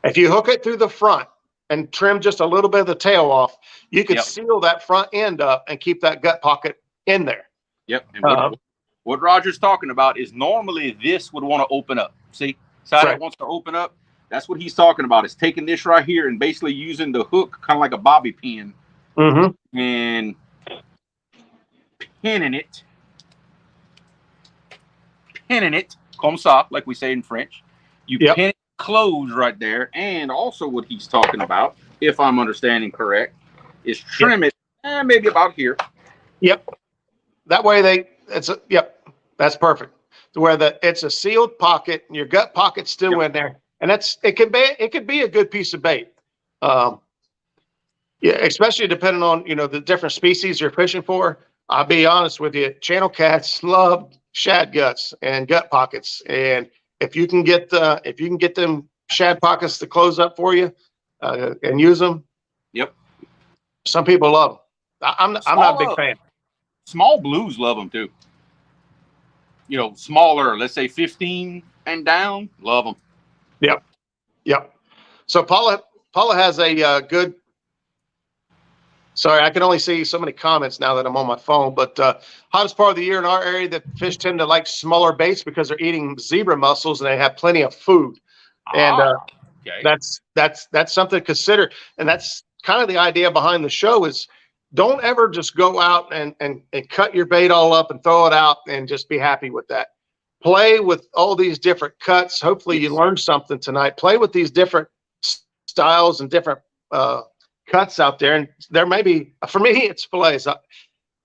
If you hook it through the front and trim just a little bit of the tail off, you could seal that front end up and keep that gut pocket in there. Yep. And what Roger's talking about is normally this would want to open up. See, side that wants to open up. That's what he's talking about. Is taking this right here and basically using the hook kind of like a bobby pin and pinning it, comme ça, like we say in French. You pin it closed right there. And also what he's talking about, if I'm understanding correct, is trim it maybe about here. Yep. That way that's perfect. To where it's a sealed pocket and your gut pocket's still in there. And it could be a good piece of bait. Especially depending on, the different species you're fishing for. I'll be honest with you, channel cats love shad guts and gut pockets. And if you can get them shad pockets to close up for you and use them. Yep. Some people love them. I'm not a big fan. Small blues love them too. Smaller, let's say 15 and down, love them. Yep. So Paula has a good. Sorry, I can only see so many comments now that I'm on my phone. But hottest part of the year in our area, that fish tend to like smaller baits because they're eating zebra mussels and they have plenty of food. And that's something to consider. And that's kind of the idea behind the show is don't ever just go out and cut your bait all up and throw it out and just be happy with that. Play with all these different cuts. Hopefully you learned something tonight. Play with these different styles and different cuts out there. And there may be, for me, it's fillets.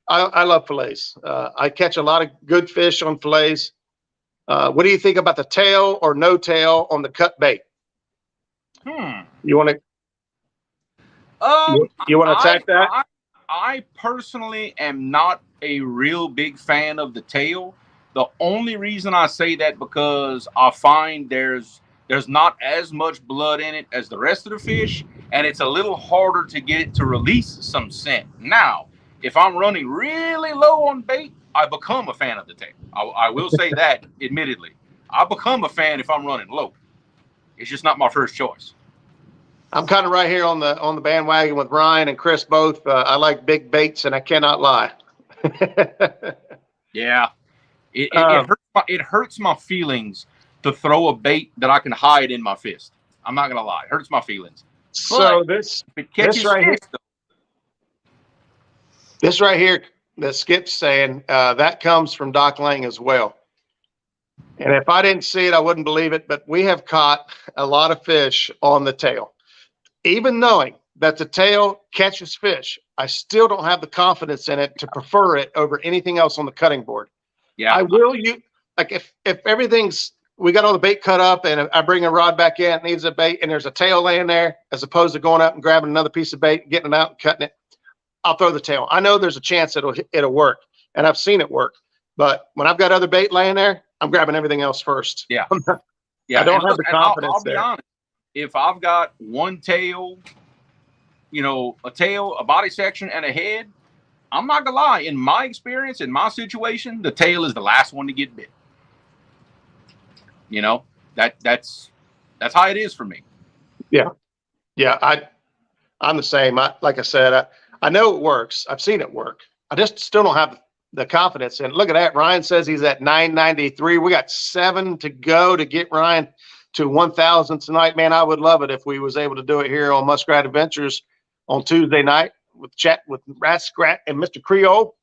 I love fillets. I catch a lot of good fish on fillets. What do you think about the tail or no tail on the cut bait? You want to you want to attack that? I personally am not a real big fan of the tail. The only reason I say that because I find there's not as much blood in it as the rest of the fish, and it's a little harder to get it to release some scent. Now, if I'm running really low on bait, I become a fan of the tail. I will say that, admittedly. I become a fan if I'm running low. It's just not my first choice. I'm kind of right here on the bandwagon with Ryan and Chris both. I like big baits, and I cannot lie. Yeah. It hurts my feelings to throw a bait that I can hide in my fist. I'm not gonna lie, it hurts my feelings. So but this right here, this right here that Skip's saying, that comes from Doc Lang as well. And if I didn't see it, I wouldn't believe it. But we have caught a lot of fish on the tail, even knowing that the tail catches fish. I still don't have the confidence in it to prefer it over anything else on the cutting board. Yeah, I will use, like, if everything's, we got all the bait cut up and I bring a rod back in, it needs a bait, and there's a tail laying there, as opposed to going out and grabbing another piece of bait, getting it out and cutting it, I'll throw the tail. I know there's a chance it'll work, and I've seen it work. But when I've got other bait laying there, I'm grabbing everything else first. Yeah. Yeah. I don't have the confidence I'll be honest. If I've got one tail, a tail, a body section, and a head, I'm not gonna lie. In my experience, in my situation, the tail is the last one to get bit. That's how it is for me. Yeah. I'm the same. Like I said, I know it works. I've seen it work. I just still don't have the confidence. And look at that. Ryan says he's at 993. We got 7 to go to get Ryan to 1,000 tonight. Man, I would love it if we was able to do it here on Muskrat Adventures on Tuesday night with chat with Raskrat and Mr. Creole.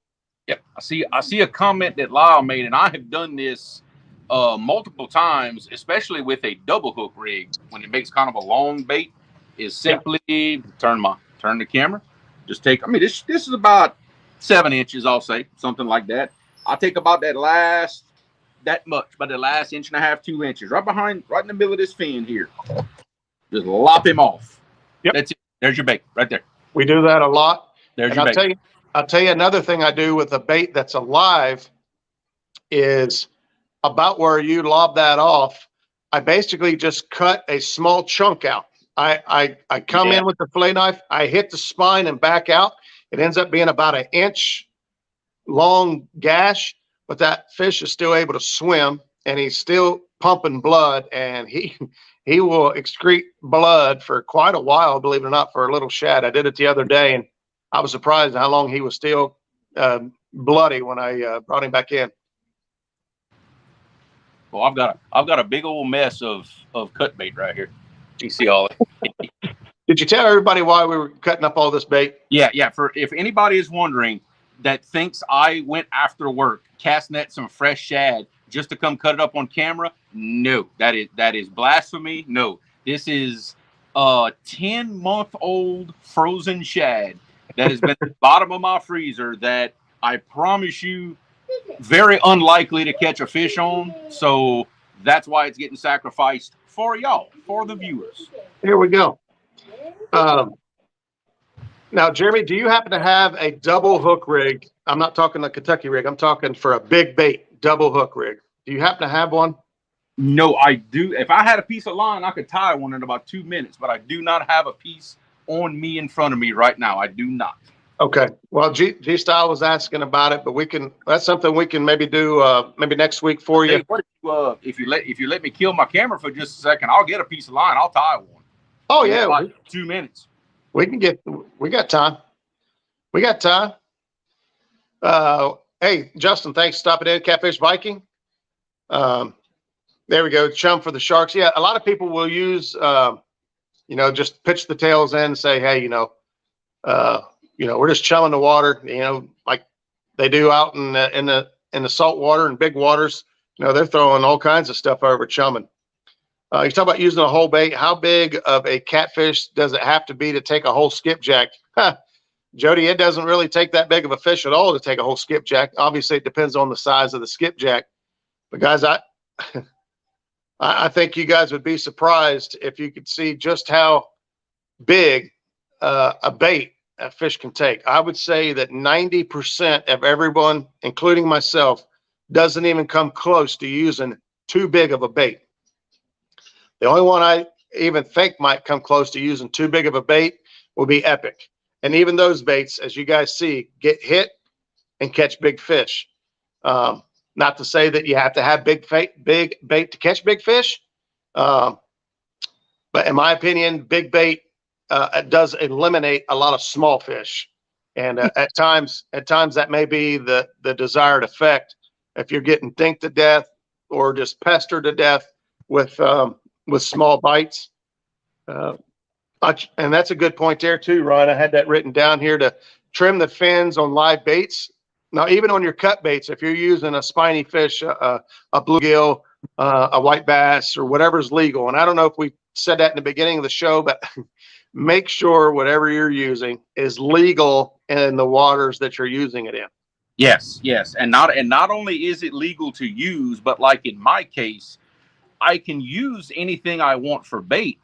Yep. I see a comment that Lyle made, and I have done this multiple times, especially with a double hook rig when it makes kind of a long bait, is simply turn the camera. Just take, this is about 7 inches, I'll say, something like that. I'll take about the last inch and a half, 2 inches, right in the middle of this fin here. Just lop him off. Yep. That's it. There's your bait right there. We do that a lot. There's your bait. I'll tell you another thing I do with a bait that's alive is about where you lob that off. I basically just cut a small chunk out. I come in with the fillet knife. I hit the spine and back out. It ends up being about an inch long gash, but that fish is still able to swim, and he's still pumping blood, and he will excrete blood for quite a while, believe it or not, for a little shad. I did it the other day, and I was surprised how long he was still bloody when I brought him back in. Well, I've got a big old mess of cut bait right here. You see all it. Did you tell everybody why we were cutting up all this bait? Yeah. For if anybody is wondering that thinks I went after work, cast net some fresh shad just to come cut it up on camera, no, that is blasphemy. No, this is a 10-month-old frozen shad that has been at the bottom of my freezer that I promise you very unlikely to catch a fish on. So that's why it's getting sacrificed for y'all, for the viewers. Here we go. Now, Jeremy, do you happen to have a double hook rig? I'm not talking the Kentucky rig. I'm talking for a big bait double hook rig. Do you happen to have one? No, I do. If I had a piece of line, I could tie one in about 2 minutes, but I do not have a piece on me in front of me right now. I do not. Okay. Well, G-Style was asking about it, but that's something we can maybe do maybe next week for you. Hey, if you let me kill my camera for just a second, I'll get a piece of line. I'll tie one. Oh, yeah. About 2 minutes. We got time. We got time. Hey, Justin, thanks for stopping in. Catfish Viking. There we go. Chum for the sharks. Yeah, a lot of people will use, just pitch the tails in and say, hey, we're just chumming the water, like they do out in the salt water and big waters. They're throwing all kinds of stuff over chumming. You talk about using a whole bait. How big of a catfish does it have to be to take a whole skipjack? Jody, it doesn't really take that big of a fish at all to take a whole skipjack. Obviously, it depends on the size of the skipjack. But guys, I think you guys would be surprised if you could see just how big a bait a fish can take. I would say that 90% of everyone, including myself, doesn't even come close to using too big of a bait. The only one I even think might come close to using too big of a bait will be Epic. And even those baits, as you guys see, get hit and catch big fish. Not to say that you have to have big bait to catch big fish. But in my opinion, big bait does eliminate a lot of small fish. And at times that may be the desired effect if you're getting dinked to death or just pestered to death with small bites. And that's a good point there too, Ryan. I had that written down here to trim the fins on live baits. Now, even on your cut baits, if you're using a spiny fish, a bluegill, a white bass, or whatever's legal, and I don't know if we said that in the beginning of the show, but make sure whatever you're using is legal in the waters that you're using it in. Yes, and not only is it legal to use, but like in my case, I can use anything I want for bait,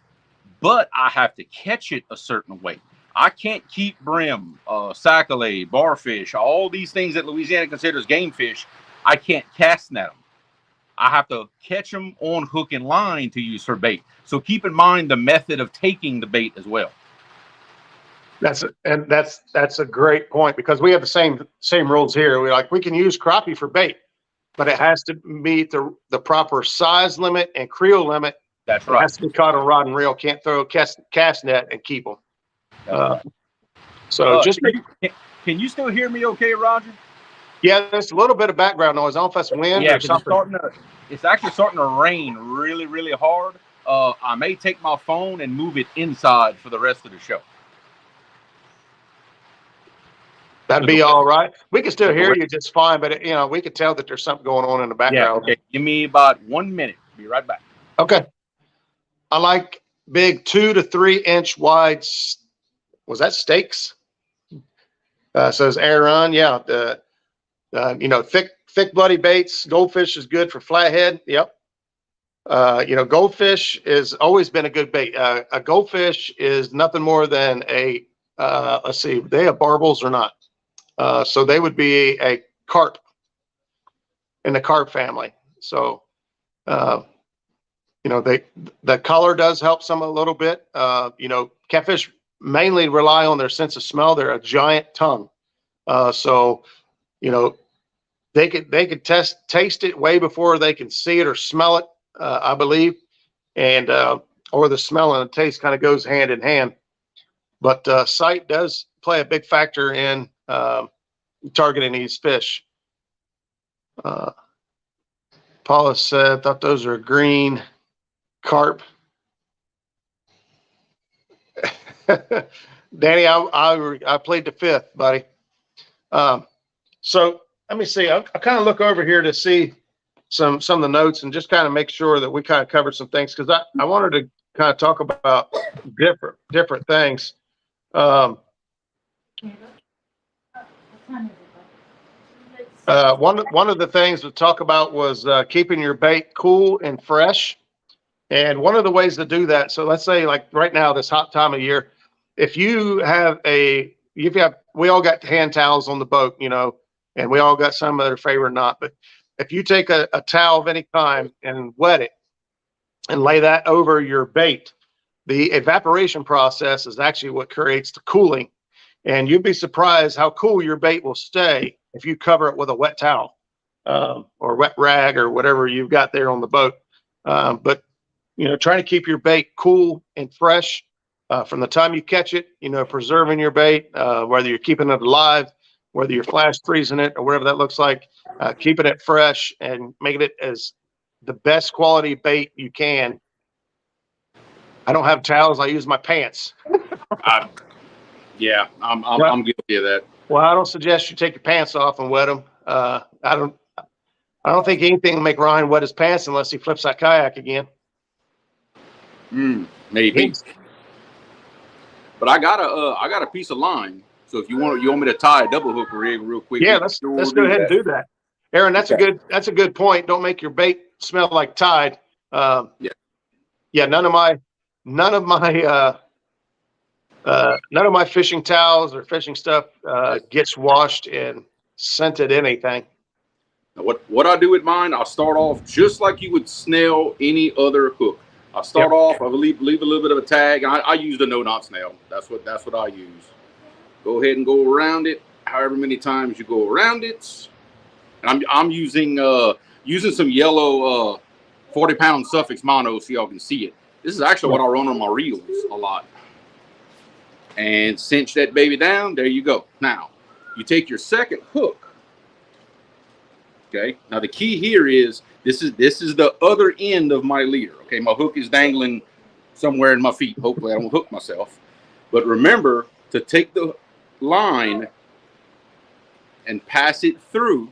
but I have to catch it a certain way. I can't keep brim, sac-a-lait, barfish, all these things that Louisiana considers game fish. I can't cast net them. I have to catch them on hook and line to use for bait. So keep in mind the method of taking the bait as well. That's a great point, because we have the same rules here. We can use crappie for bait, but it has to meet the proper size limit and creel limit. That's right. It has to be caught on rod and reel. Can't throw a cast net and keep them. Can you still hear me okay, Roger? Yeah, there's a little bit of background noise. I don't know if that's wind or something. It's actually starting to rain really, really hard. I may take my phone and move it inside for the rest of the show. That'd be all right. We can still hear you just fine, but we could tell that there's something going on in the background. Yeah, okay. Give me about 1 minute. Be right back. Okay. I like big 2 to 3 inch wide. Was that steaks? Says Aaron. Yeah. Thick bloody baits. Goldfish is good for flathead. Yep. Goldfish has always been a good bait. A goldfish is nothing more than let's see, they have barbels or not. So they would be a carp in the carp family. So, the color does help some a little bit. Catfish mainly rely on their sense of smell. They're a giant tongue. So they could taste it way before they can see it or smell it, I believe. And, or the smell and the taste kind of goes hand in hand. But sight does play a big factor in targeting these fish. Paula said, thought those are green carp. Danny, I played the fifth, buddy. So let me see. I'll kind of look over here to see some of the notes and just kind of make sure that we kind of covered some things, because I wanted to kind of talk about different things. One of the things to talk about was keeping your bait cool and fresh. And one of the ways to do that, so let's say like right now, this hot time of year, if we all got hand towels on the boat, and we all got some that are favorite or not, but if you take a towel of any kind and wet it and lay that over your bait, the evaporation process is actually what creates the cooling. And you'd be surprised how cool your bait will stay if you cover it with a wet towel or wet rag or whatever you've got there on the boat. But trying to keep your bait cool and fresh from the time you catch it, preserving your bait, whether you're keeping it alive, whether you're flash freezing it or whatever that looks like, keeping it fresh and making it as the best quality bait you can. I don't have towels. I use my pants. Yeah, I'm guilty of that. Well, I don't suggest you take your pants off and wet them. I don't think anything will make Ryan wet his pants unless he flips that kayak again. Maybe. But I got a piece of line. So if you want me to tie a double hook rig real quick. Yeah, let's go ahead and do that. Aaron, that's a good point. Don't make your bait smell like Tide. None of my fishing towels or fishing stuff gets washed in scented anything. Now what I do with mine, I'll start off just like you would snail any other hook. I'll start off, I leave a little bit of a tag, and I use the no-knot snail. That's what I use. Go ahead and go around it, however many times you go around it. And I'm using some yellow 40-pound Suffix mono so y'all can see it. This is actually what I run on my reels a lot. And cinch that baby down. There you go. Now, you take your second hook. Okay. Now the key here is this is the other end of my leader. Okay, my hook is dangling somewhere in my feet. Hopefully I don't hook myself. But remember to take the line and pass it through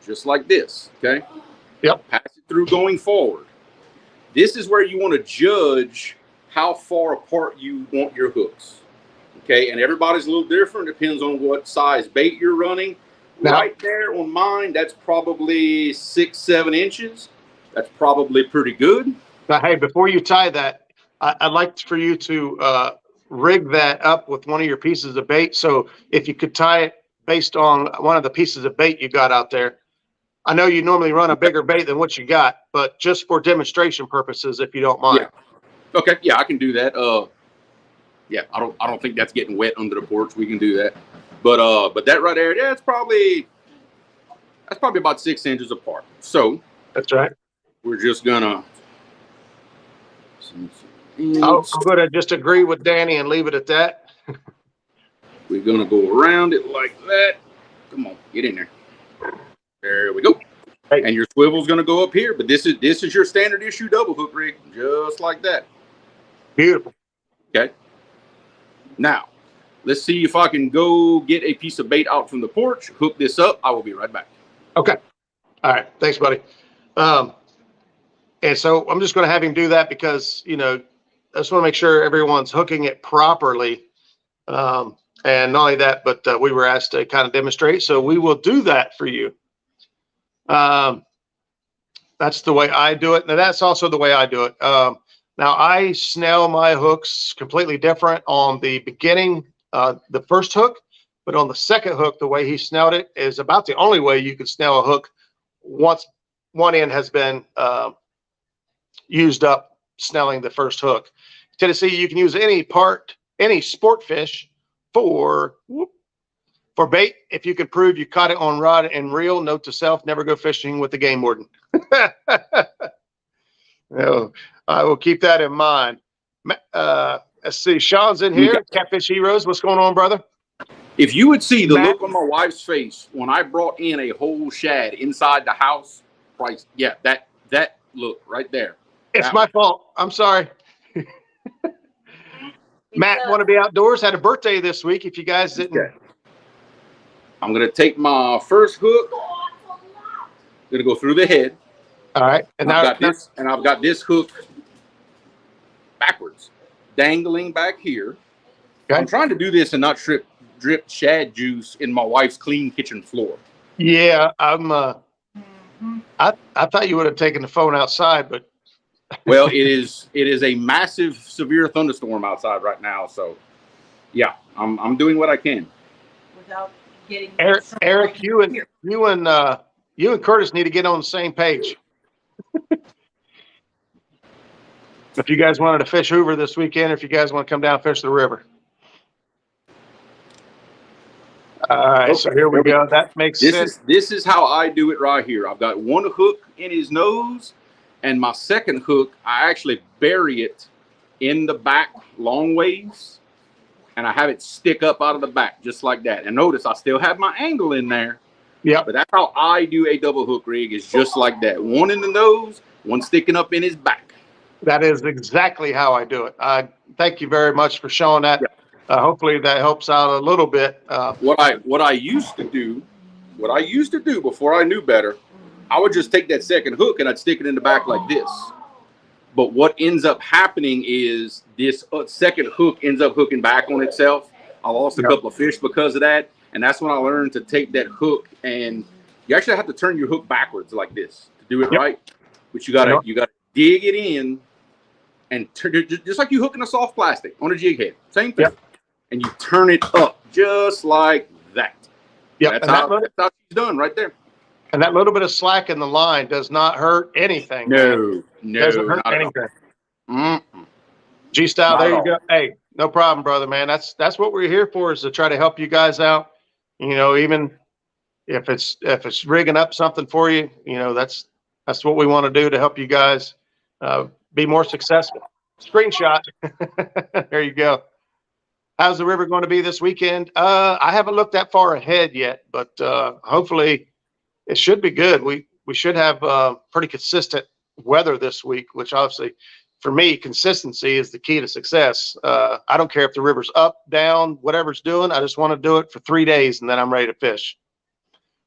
just like this. Okay. Yep. Pass it through going forward. This is where you want to judge how far apart you want your hooks. Okay, and everybody's a little different. Depends on what size bait you're running. Now, right there on mine, that's probably 6-7 inches. That's probably pretty good. Now, hey, before you tie that, I'd like for you to rig that up with one of your pieces of bait. So if you could tie it based on one of the pieces of bait you got out there. I know you normally run a bigger bait than what you got, but just for demonstration purposes, if you don't mind. Yeah. Okay. Yeah, I can do that. Yeah, I don't think that's getting wet under the porch. We can do that. But that right there, yeah, that's probably about 6 inches apart. So that's right. We're just gonna. I'm gonna just agree with Danny and leave it at that. We're gonna go around it like that. Come on, get in there. There we go. Hey. And your swivel's gonna go up here, but this is your standard issue double hook rig, just like that. Beautiful. Okay. Now, let's see if I can go get a piece of bait out from the porch, hook this up. I will be right back. Okay. All right. Thanks, buddy. And so I'm just going to have him do that because, I just want to make sure everyone's hooking it properly. And not only that, but we were asked to kind of demonstrate. So we will do that for you. That's the way I do it. Now, that's also the way I do it. Now, I snell my hooks completely different on the beginning, the first hook, but on the second hook, the way he snelled it is about the only way you could snell a hook once one end has been used up snelling the first hook. Tennessee, you can use any sport fish for bait. If you can prove you caught it on rod and reel, note to self, never go fishing with the game warden. No, I will keep that in mind. Let's see. Sean's in here. Catfish Heroes. What's going on, brother? If you would see the look on my wife's face when I brought in a whole shad inside the house, that look right there. It's my fault. I'm sorry. Matt, want to be outdoors? Had a birthday this week. If you guys didn't. Okay. I'm going to take my first hook. I'm going to go through the head. All right. And I've got this hook backwards, dangling back here. Okay. I'm trying to do this and not drip shad juice in my wife's clean kitchen floor. Yeah, I thought you would have taken the phone outside, but well, it is a massive, severe thunderstorm outside right now. So, yeah, I'm doing what I can. Without getting Eric, you and Curtis need to get on the same page. If you guys wanted to fish Hoover this weekend, or if you guys want to come down and fish the river. All right, okay. So here we go. That makes sense. This is how I do it right here. I've got one hook in his nose, and my second hook, I actually bury it in the back long ways, and I have it stick up out of the back just like that. And notice I still have my angle in there. Yeah. But that's how I do a double hook rig, is just like that. One in the nose, one sticking up in his back. That is exactly how I do it. Thank you very much for showing that. Hopefully that helps out a little bit. What I used to do before I knew better, I would just take that second hook and I'd stick it in the back like this. But what ends up happening is this second hook ends up hooking back on itself. I lost a couple of fish because of that, and that's when I learned to take that hook, and you actually have to turn your hook backwards like this to do it right. But you gotta dig it in and turn it just like you hooking a soft plastic on a jig head. Same thing. And you turn it up just like that. That's how she's done right there. And that little bit of slack in the line does not hurt anything. No, doesn't hurt anything. G-Style, there you go. Hey, no problem, brother, man. That's what we're here for, is to try to help you guys out. You know, even if it's rigging up something for you, you know, that's what we want to do to help you guys be more successful. Screenshot. There you go. How's the river going to be this weekend? I haven't looked that far ahead yet, but hopefully it should be good. We should have pretty consistent weather this week, which obviously for me, consistency is the key to success. I don't care if the river's up, down, whatever's doing. I just want to do it for 3 days and then I'm ready to fish.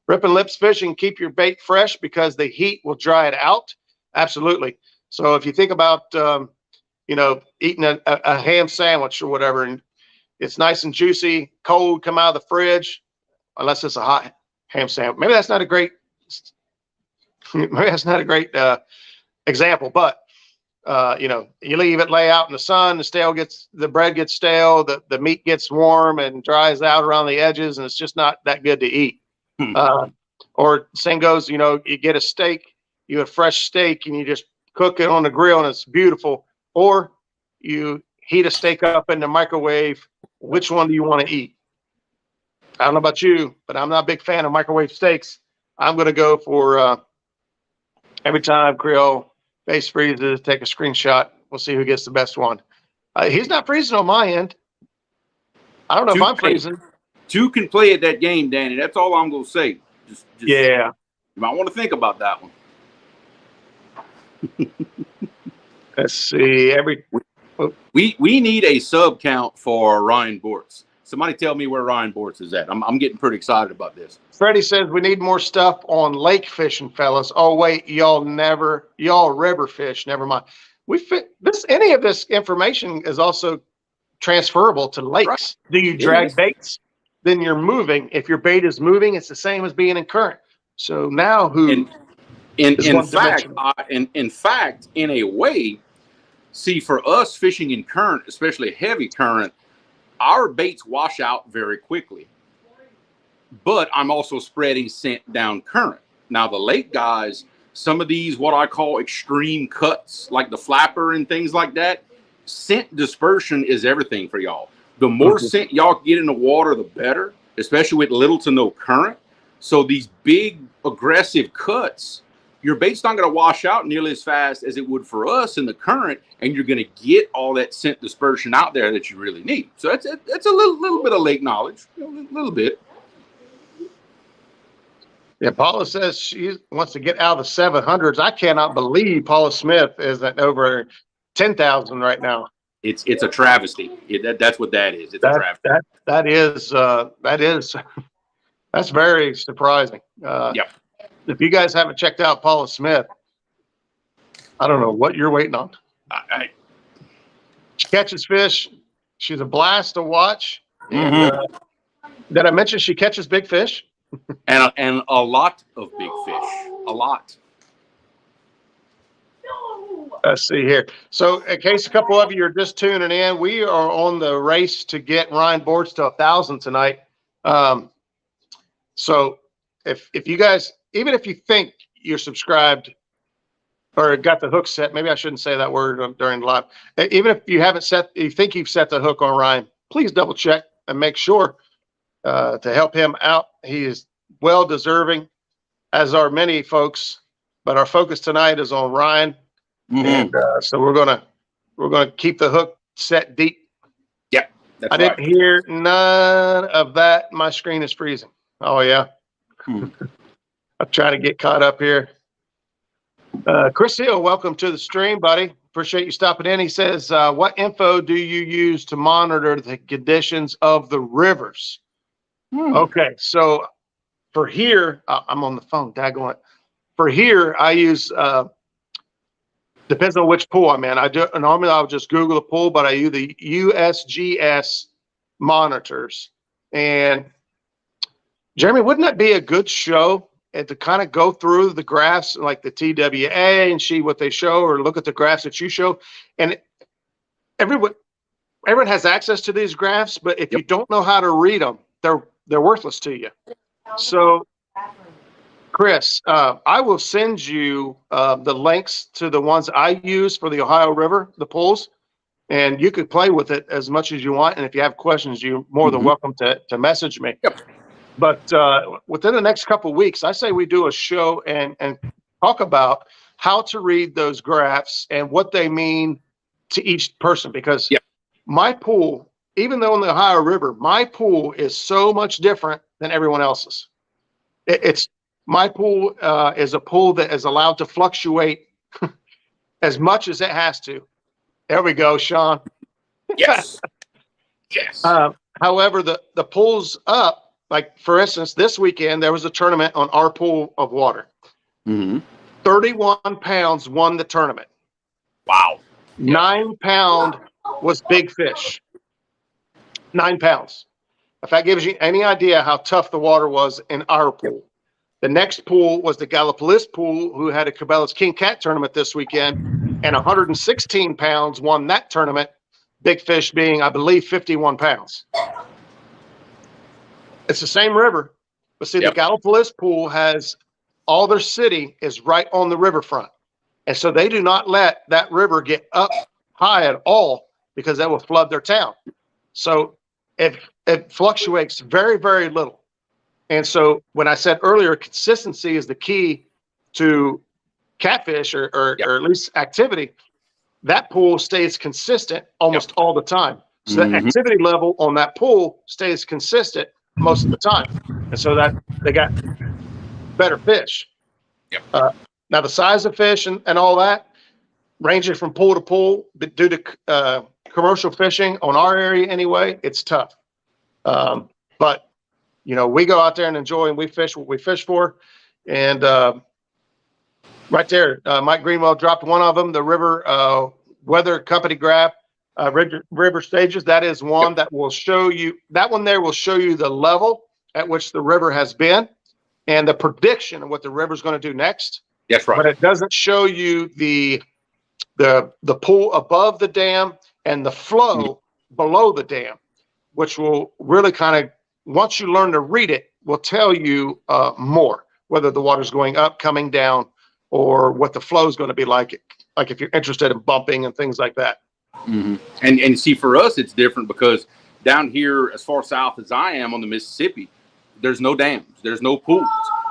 Rip and lips fishing, keep your bait fresh because the heat will dry it out. Absolutely. So if you think about, you know, eating a ham sandwich or whatever, and it's nice and juicy, cold, come out of the fridge, unless it's a hot ham sandwich. Maybe that's not a great example, but you know, you leave it lay out in the sun, the bread gets stale, the meat gets warm and dries out around the edges, and it's just not that good to eat. Or same goes, you know, you get a steak, you have fresh steak and you just cook it on the grill and it's beautiful, or you heat a steak up in the microwave. Which one do you want to eat? I don't know about you, but I'm not a big fan of microwave steaks. I'm going to go for every time Creole base freezes, take a screenshot. We'll see who gets the best one. He's not freezing on my end. I don't know if I'm freezing. Two can play at that game, Danny. That's all I'm going to say. Just, yeah. You might want to think about that one. Let's see. We need a sub count for Ryan Bortz. Somebody tell me where Ryan Bortz is at. I'm getting pretty excited about this. Freddie says we need more stuff on lake fishing, fellas. Oh wait, y'all river fish. Never mind. Any of this information is also transferable to lakes. Right. Do you drag baits? Then you're moving. If your bait is moving, it's the same as being in current. So now in fact, in a way, see, for us fishing in current, especially heavy current, our baits wash out very quickly. But I'm also spreading scent down current. Now, the lake guys, some of these, what I call extreme cuts, like the flapper and things like that, scent dispersion is everything for y'all. The more scent y'all get in the water, the better, especially with little to no current. So these big, aggressive cuts, your bait's not going to wash out nearly as fast as it would for us in the current, and you're going to get all that scent dispersion out there that you really need. So that's a little bit of lake knowledge, a little bit. Yeah, Paula says she wants to get out of the 700s. I cannot believe Paula Smith is at over 10,000 right now. It's a travesty. That's what that is. It's a travesty. That's very surprising. Yep. If you guys haven't checked out Paula Smith, I don't know what you're waiting on. She catches fish. She's a blast to watch. And, did I mention she catches big fish? and a lot of big fish. A lot. Let's see here. So in case a couple of you are just tuning in, we are on the race to get Ryan Bortz to 1,000 tonight. So if you guys, even if you think you're subscribed or got the hook set, maybe I shouldn't say that word during live. Even if you haven't you think you've set the hook on Ryan, please double check and make sure to help him out. He is well deserving, as are many folks, but our focus tonight is on Ryan. And so we're gonna keep the hook set deep. Yep. I didn't hear none of that. My screen is freezing. Oh yeah. I'm trying to get caught up here. Chris Hill, welcome to the stream, buddy. appreciate you stopping in. He says, what info do you use to monitor the conditions of the rivers? Okay, so for here, I'm on the phone, daggone it. For here, I use, depends on which pool I'm in. Normally I'll just Google the pool, but I use the USGS monitors. And Jeremy, wouldn't that be a good show and to kind of go through the graphs like the TWA and see what they show, or look at the graphs that you show? And everyone has access to these graphs, but if you don't know how to read them, they're worthless to you. So Chris, I will send you the links to the ones I use for the Ohio River, the pools, and you could play with it as much as you want. And if you have questions, you're more than welcome to message me. Yep. But within the next couple of weeks, I say we do a show and talk about how to read those graphs and what they mean to each person. Because my pool, even though in the Ohio River, my pool is so much different than everyone else's. My pool is a pool that is allowed to fluctuate as much as it has to. There we go, Sean. Yes. Yes. However, the pools up, like for instance, this weekend, there was a tournament on our pool of water. 31 pounds won the tournament. Wow. 9 pound was big fish. 9 pounds. If that gives you any idea how tough the water was in our pool. The next pool was the Gallipolis pool, who had a Cabela's King Cat tournament this weekend, and 116 pounds won that tournament. Big fish being, I believe, 51 pounds. It's the same river, but see, the Gallipolis pool has all their city is right on the riverfront, and so they do not let that river get up high at all because that will flood their town. So it fluctuates very, very little. And so when I said earlier, consistency is the key to catfish or at least activity, that pool stays consistent almost all the time. So the activity level on that pool stays consistent most of the time. And so that they got better fish. Now the size of fish and all that, ranging from pool to pool, but due to commercial fishing on our area anyway, it's tough. But you know, we go out there and enjoy, and we fish what we fish for. And right there, Mike Greenwell dropped one of them, the River Weather Company graph, river stages. That is one that will show you, that one there will show you the level at which the river has been and the prediction of what the river is going to do next. That's right. But it doesn't show you the pool above the dam and the flow below the dam, which will really kind of, once you learn to read it, will tell you more, whether the water's going up, coming down, or what the flow is going to be like if you're interested in bumping and things like that. And see, for us, it's different because down here, as far south as I am on the Mississippi, there's no dams, there's no pools.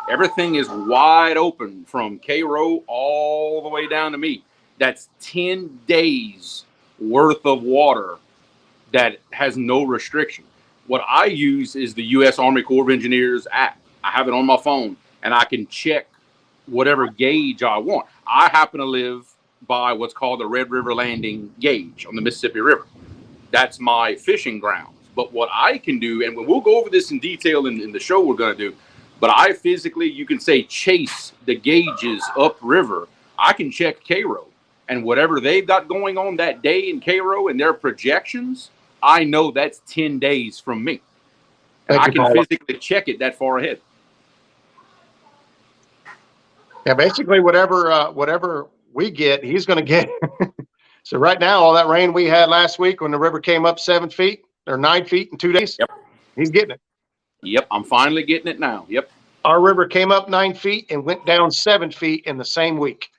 Everything is wide open from Cairo all the way down to me. That's 10 days worth of water that has no restriction. What I use is the U.S. Army Corps of Engineers app. I have it on my phone, and I can check whatever gauge I want. I happen to live by what's called the Red River Landing gauge on the Mississippi River. That's my fishing grounds. But what I can do, and we'll go over this in detail in the show we're going to do, but I physically, you can say, chase the gauges upriver. I can check Cairo, and whatever they've got going on that day in Cairo and their projections, I know that's 10 days from me. And I can physically check it that far ahead. Yeah, basically whatever we get, he's going to get. So right now, all that rain we had last week when the river came up 7 feet or 9 feet in 2 days, he's getting it. Yep, I'm finally getting it now. Yep. Our river came up 9 feet and went down 7 feet in the same week.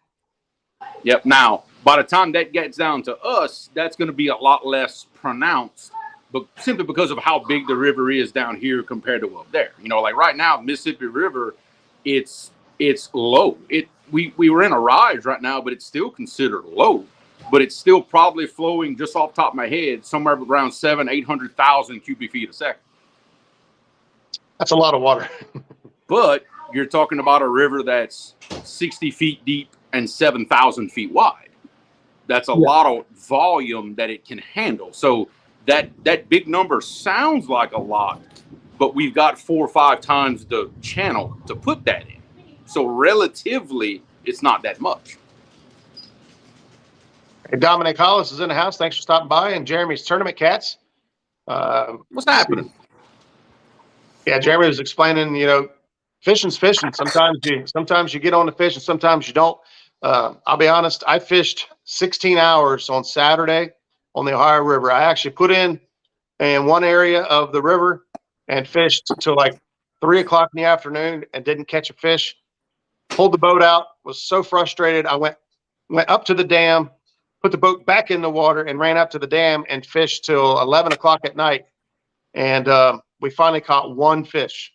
Yep. Now, by the time that gets down to us, that's going to be a lot less pronounced, but simply because of how big the river is down here compared to up there. You know, like right now, Mississippi River, it's low. We were in a rise right now, but it's still considered low. But it's still probably flowing, just off the top of my head, somewhere around 700,000-800,000 cubic feet a second. That's a lot of water. But you're talking about a river that's 60 feet deep and 7,000 feet wide. That's a lot of volume that it can handle. So that big number sounds like a lot, but we've got 4 or 5 times the channel to put that in. So relatively, it's not that much. Hey, Dominic Hollis is in the house. Thanks for stopping by. And Jeremy's Tournament Cats. What's happening? Yeah, Jeremy was explaining, fishing's fishing. Sometimes you get on the fish and sometimes you don't. I'll be honest, I fished 16 hours on Saturday on the Ohio River. I actually put in one area of the river and fished till like 3 o'clock in the afternoon and didn't catch a fish. Pulled the boat out, was so frustrated. I went up to the dam, put the boat back in the water and ran up to the dam and fished till 11 o'clock at night. And we finally caught 1 fish.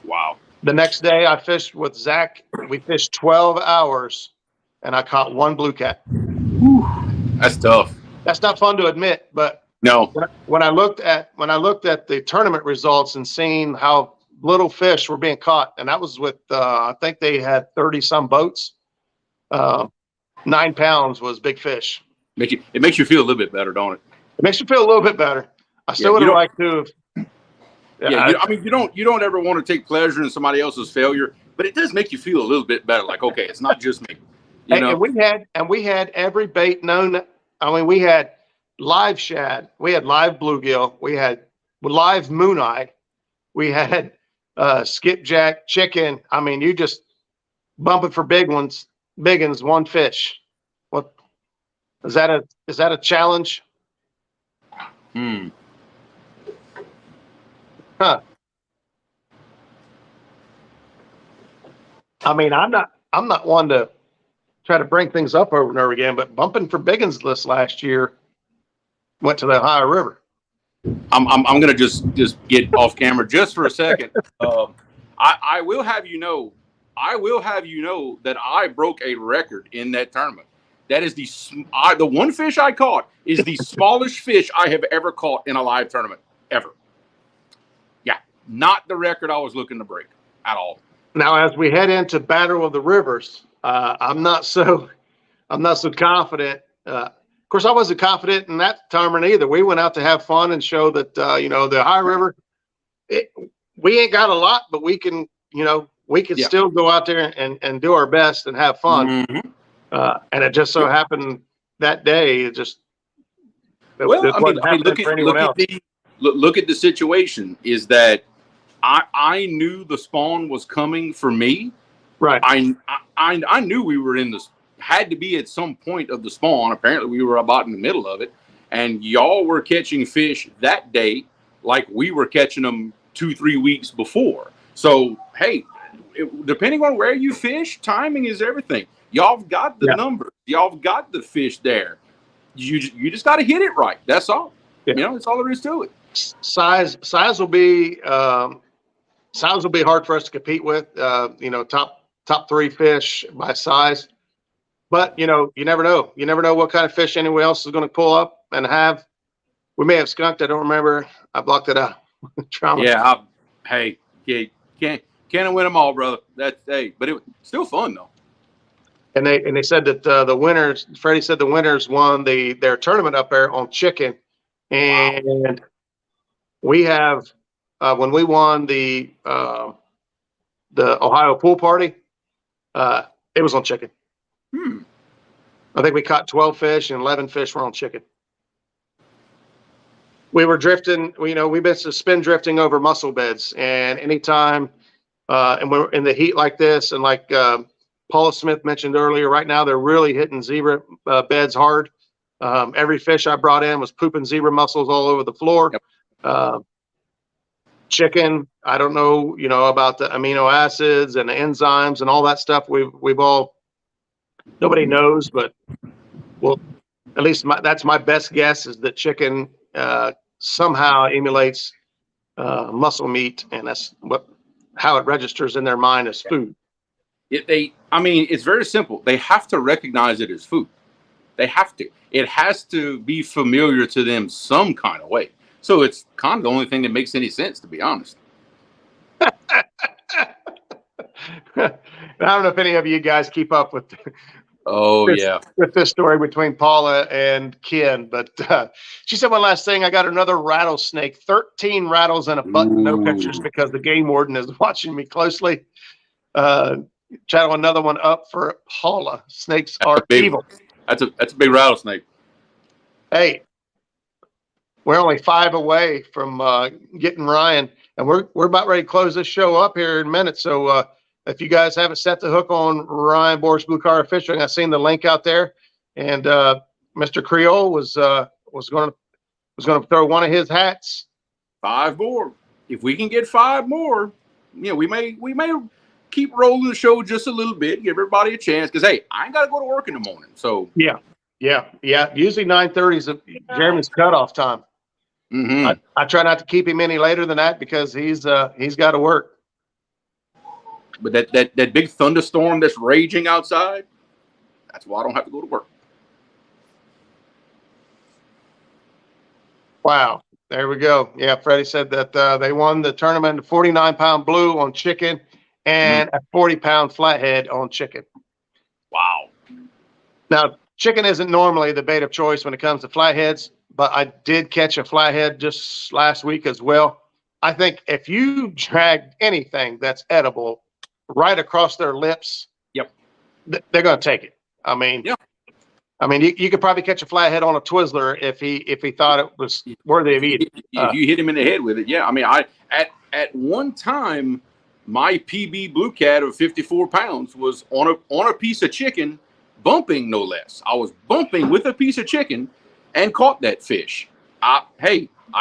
Wow. The next day I fished with Zach. We fished 12 hours and I caught 1 blue cat. Whew. That's tough. That's not fun to admit, but no. When I looked at the tournament results and seeing how little fish were being caught, and that was with I think they had 30 some boats. 9 pounds was big fish. It makes you feel a little bit better, don't it? It makes you feel a little bit better. I still would have liked to have. You don't ever want to take pleasure in somebody else's failure, but it does make you feel a little bit better. Like, okay, it's not just me. And we had every bait known. I mean, we had live shad, we had live bluegill, we had live mooneye, we had skipjack, chicken. I mean, you just bumping for big ones, 1 fish. What is that a challenge? Huh. I mean, I'm not one to try to bring things up over and over again, but bumping for big ones this last year went to the Ohio River. I'm gonna just get off camera just for a second. I will have you know that I broke a record in that tournament. That is the 1 fish I caught is the smallest fish I have ever caught in a live tournament ever. Yeah, not the record I was looking to break at all. Now, as we head into Battle of the Rivers, I'm not so confident. Of course, I wasn't confident in that tournament either. We went out to have fun and show that the Ohio River. We ain't got a lot, but we can still go out there and do our best and have fun. Mm-hmm. And it just so happened that day, it just look at the situation. Is that I knew the spawn was coming for me. Right. I knew we were had to be at some point of the spawn. Apparently, we were about in the middle of it, and y'all were catching fish that day like we were catching them 2-3 weeks before. So, hey, depending on where you fish, timing is everything. Y'all have got the numbers. Y'all have got the fish there. You just got to hit it right. That's all. Yeah. That's all there is to it. Size will be hard for us to compete with. Top 3 fish by size. But you never know. You never know what kind of fish anyone else is going to pull up and have. We may have skunked. I don't remember. I blocked it out. Trauma. Yeah. Can't win them all, brother. But it was still fun though. And they said that the winners. Freddie said the winners won their tournament up there on chicken, and we have when we won the Ohio pool party, it was on chicken. I think we caught 12 fish and 11 fish were on chicken. We were drifting, we've been spin drifting over mussel beds, and anytime, and we're in the heat like this, and like Paula Smith mentioned earlier, right now they're really hitting zebra beds hard. Every fish I brought in was pooping zebra mussels all over the floor. Yep. Chicken, I don't know, about the amino acids and the enzymes and all that stuff. We've all, nobody knows, but well, at least that's my best guess is that chicken somehow emulates muscle meat, and that's how it registers in their mind as food. It's very simple. They have to recognize it as food. They have to. It has to be familiar to them some kind of way. So it's kind of the only thing that makes any sense, to be honest. I don't know if any of you guys keep up with Oh yeah. With this story between Paula and Ken. But she said one last thing. I got another rattlesnake, 13 rattles in a butt, no pictures because the game warden is watching me closely. Channel another one up for Paula. Snakes are evil. That's a big rattlesnake. Hey, we're only 5 away from getting Ryan, and we're about ready to close this show up here in a minute. So if you guys haven't set the hook on Ryan Boris Blue Car Fishing, I've seen the link out there, and Mr. Creole was going to throw one of his hats. 5 more. If we can get 5 more, we may keep rolling the show just a little bit, give everybody a chance. Because hey, I ain't got to go to work in the morning. So yeah. Usually 9:30 is Jeremy's cutoff time. Mm-hmm. I try not to keep him any later than that because he's got to work. But that big thunderstorm that's raging outside, that's why I don't have to go to work. Wow. There we go. Yeah, Freddie said that they won the tournament, 49-pound blue on chicken and a 40-pound flathead on chicken. Wow. Now, chicken isn't normally the bait of choice when it comes to flatheads, but I did catch a flathead just last week as well. I think if you drag anything that's edible right across their lips, yep, they're going to take it. I mean, yep. I mean, you could probably catch a flathead on a Twizzler if he thought it was worthy of eating. If you hit him in the head with it, yeah. I mean, at one time, my PB blue cat of 54 pounds was on a piece of chicken, bumping no less. I was bumping with a piece of chicken and caught that fish. I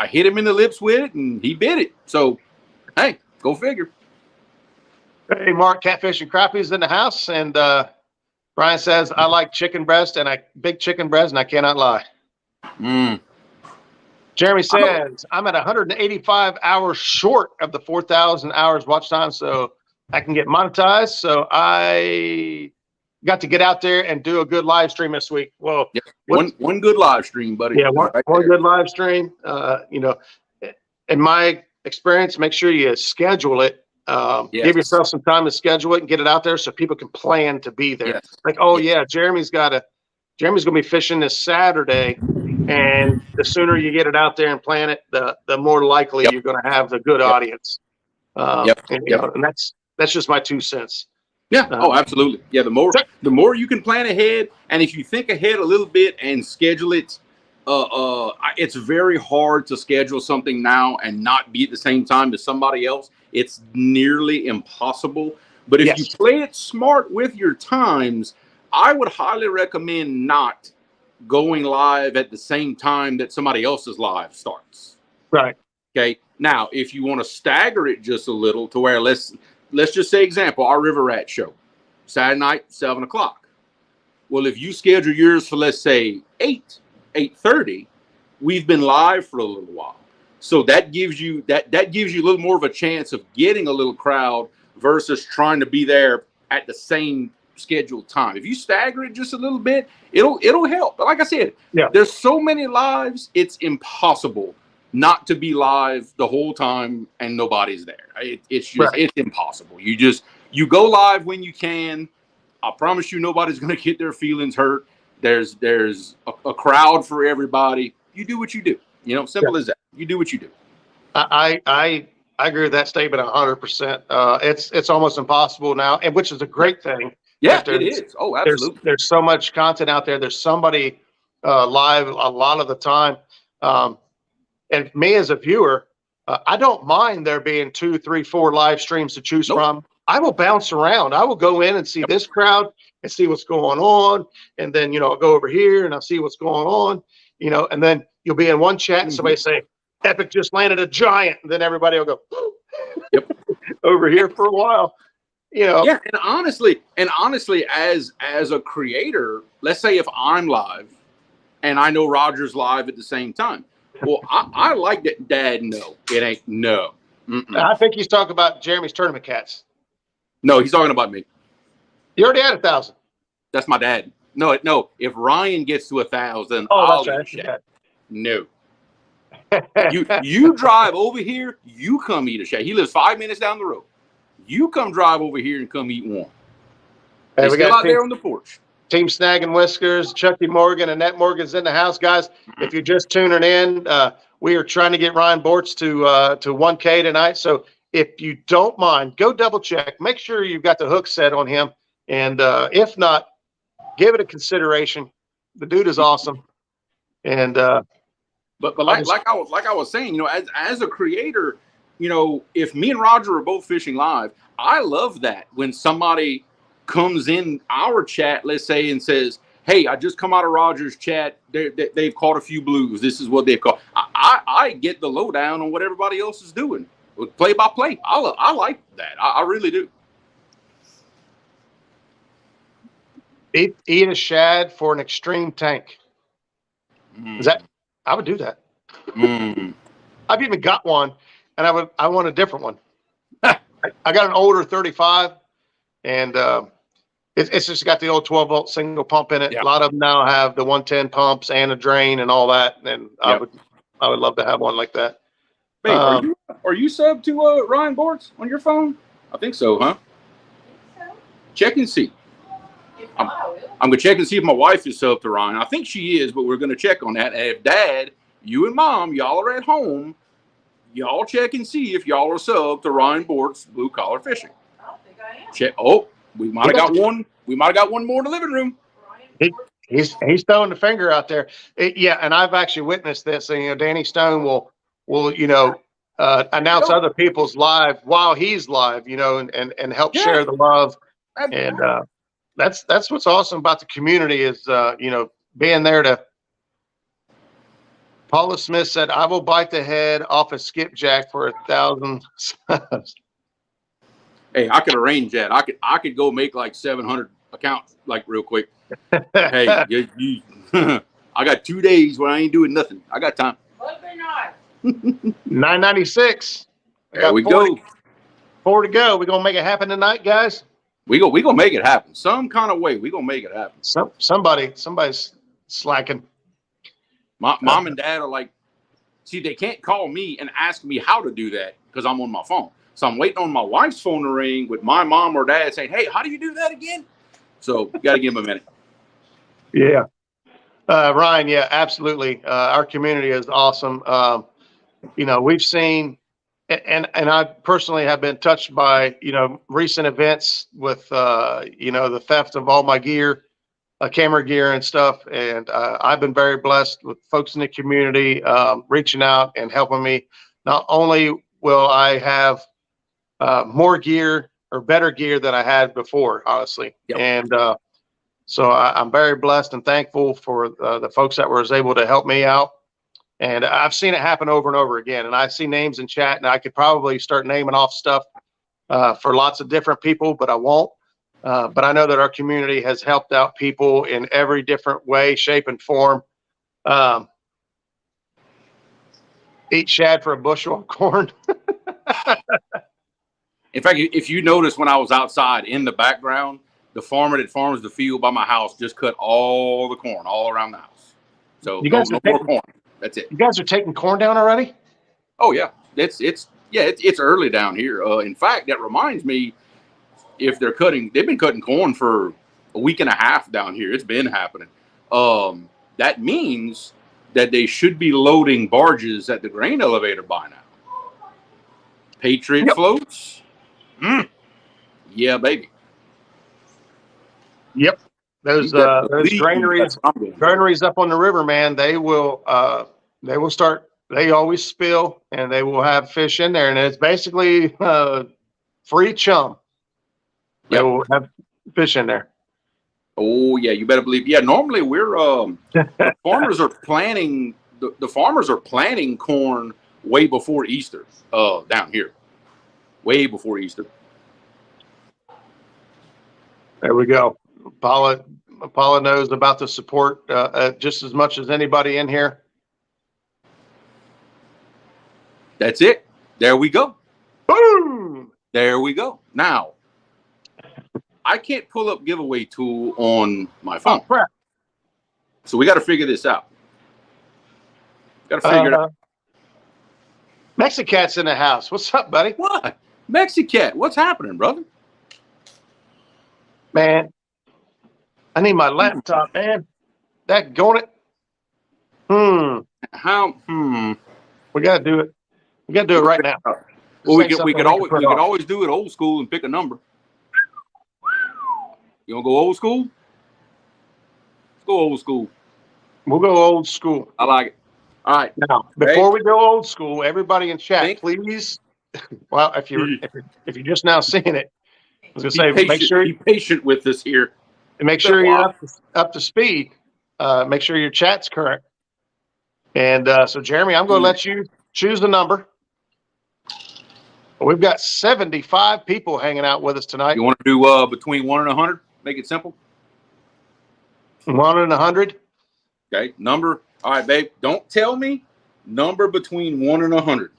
hit him in the lips with it and he bit it. So, hey, go figure. Hey, Mark, Catfish and Crappies in the house, and Brian says I like chicken breast and big chicken breast, and I cannot lie. Jeremy says I'm at 185 hours short of the 4,000 hours watch time, so I can get monetized. So I got to get out there and do a good live stream this week. Well, yep. One good live stream, buddy. Yeah, one good live stream. In my experience, make sure you schedule it. Yes. Give yourself some time to schedule it and get it out there so people can plan to be there. Yes. Like, Jeremy's going to be fishing this Saturday, and the sooner you get it out there and plan it, the more likely you're going to have the good audience. And that's just my 2 cents. Yeah. Absolutely. Yeah. The more you can plan ahead, and if you think ahead a little bit and schedule it, it's very hard to schedule something now and not be at the same time as somebody else. It's nearly impossible. But if you play it smart with your times, I would highly recommend not going live at the same time that somebody else's live starts. Right. Okay. Now, if you want to stagger it just a little to where let's just say example, our River Rat show, Saturday night, 7 o'clock. Well, if you schedule yours for, let's say 8:30, we've been live for a little while. So that gives you that gives you a little more of a chance of getting a little crowd versus trying to be there at the same scheduled time. If you stagger it just a little bit, it'll help. But like I said, there's so many lives, it's impossible not to be live the whole time and nobody's there. It's just it's impossible. You go live when you can. I promise you nobody's going to get their feelings hurt. There's a crowd for everybody. You do what you do. Simple as that. You do what you do. I agree with that statement 100%. It's almost impossible now, and which is a great thing. Yeah, it is. Oh, absolutely. There's so much content out there. There's somebody live a lot of the time. And me as a viewer, I don't mind there being 2, 3, 4 live streams to choose from. I will bounce around. I will go in and see this crowd and see what's going on. And then, I'll go over here and I'll see what's going on, and then you'll be in one chat and somebody say, Epic just landed a giant. And then everybody will go over here for a while. Yeah, and honestly, as a creator, let's say if I'm live and I know Roger's live at the same time. Well, I like that. Dad, no, it ain't no. I think he's talking about Jeremy's tournament cats. No, he's talking about me. You already had 1,000. That's my dad. No. If Ryan gets to 1,000, I'll eat a shad. No. you drive over here. You come eat a shad. He lives 5 minutes down the road. You come drive over here and come eat one. Hey, we got out there on the porch. Team Snag and Whiskers, Chucky Morgan, and Annette Morgan's in the house, guys. If you're just tuning in, we are trying to get Ryan Bortz to 1K tonight. So if you don't mind, go double check. Make sure you've got the hook set on him, and if not, give it a consideration. The dude is awesome, and but like I was saying, as a creator, if me and Roger are both fishing live, I love that when somebody comes in our chat, let's say, and says, hey, I just come out of Roger's chat. They've caught a few blues. This is what they've caught. I get the lowdown on what everybody else is doing, play by play. I like that. I really do. eat a shad for an extreme tank. Is that? I would do that. I've even got one, and I want a different one. I got an older 35, and it's just got the old 12-volt single pump in it. Yeah. A lot of them now have the 110 pumps and a drain and all that. And I would love to have one like that. Babe, are you subbed to Ryan Bortz on your phone? I think so, huh? Check and see. I'm gonna check and see if my wife is subbed to Ryan. I think she is, but we're gonna check on that. And if Dad, you and Mom, y'all are at home, y'all check and see if y'all are subbed to Ryan Bortz Blue Collar Fishing. I don't think I am. Check. Oh, we might have got one. We might have got one more in the living room. He's throwing the finger out there. And I've actually witnessed this. And, Danny Stone will announce other people's live while he's live, and help share the love. And that's what's awesome about the community is being there to. Paula Smith said, "I will bite the head off a skipjack for 1,000 subs." Hey, I could arrange that. I could go make like 700 accounts like real quick. Hey, I got 2 days where I ain't doing nothing. I got time. $9.96. There we go. 4 to go. We're gonna make it happen tonight, guys. We gonna make it happen some kind of way. We gonna make it happen. Somebody's slacking. Mom and Dad are like, see, they can't call me and ask me how to do that because I'm on my phone. So I'm waiting on my wife's phone to ring with my mom or dad saying, hey, how do you do that again? So you got to give them a minute. Yeah. Ryan, yeah, absolutely. Our community is awesome. We've seen, and I personally have been touched by, recent events with, the theft of all my gear, camera gear and stuff. And I've been very blessed with folks in the community reaching out and helping me. Not only will I have more gear or better gear than I had before, honestly. Yep. And so I'm very blessed and thankful for the folks that was able to help me out. And I've seen it happen over and over again. And I see names in chat, and I could probably start naming off stuff for lots of different people, but I won't. But I know that our community has helped out people in every different way, shape, and form. Eat shad for a bushel of corn. In fact, if you notice when I was outside in the background, the farmer that farms the field by my house just cut all the corn all around the house. So you guys no more corn. That's it. You guys are taking corn down already? Oh yeah, it's early down here. In fact, that reminds me, if they've been cutting corn for a week and a half down here. It's been happening. That means that they should be loading barges at the grain elevator by now. Patriot floats. Yeah, baby. Yep. Those granaries up on the river, man, they will start, they always spill, and they will have fish in there, and it's basically free chum. They will have fish in there. Oh yeah, you better believe. Yeah, normally we're the farmers are planting the farmers are planting corn way before Easter down here. Way before Easter. There we go. Paula knows about the support just as much as anybody in here. That's it. There we go. Boom! There we go. Now, I can't pull up giveaway tool on my phone. Oh, crap. So we got to figure this out. Got to figure it out. Mexicat's in the house. What's up, buddy? What? Mexicat, what's happening, brother? Man, I need my laptop, man. That going it. How? We got to do it. We got to do it right now. Well, This ain't we something could can put off. always do it old school and pick a number. You want to go old school? Let's go old school. We'll go old school. I like it. All right. Now, before we go old school, everybody in chat, please. Well, if you're just now seeing it, I was gonna say, Be patient with us here. Make sure you're up to speed. Make sure your chat's current. And so, Jeremy, I'm going to let you choose the number. We've got 75 people hanging out with us tonight. You want to do between 1 and 100? Make it simple. 1 and 100. Okay. Number. All right, babe. Don't tell me number between 1 and 100.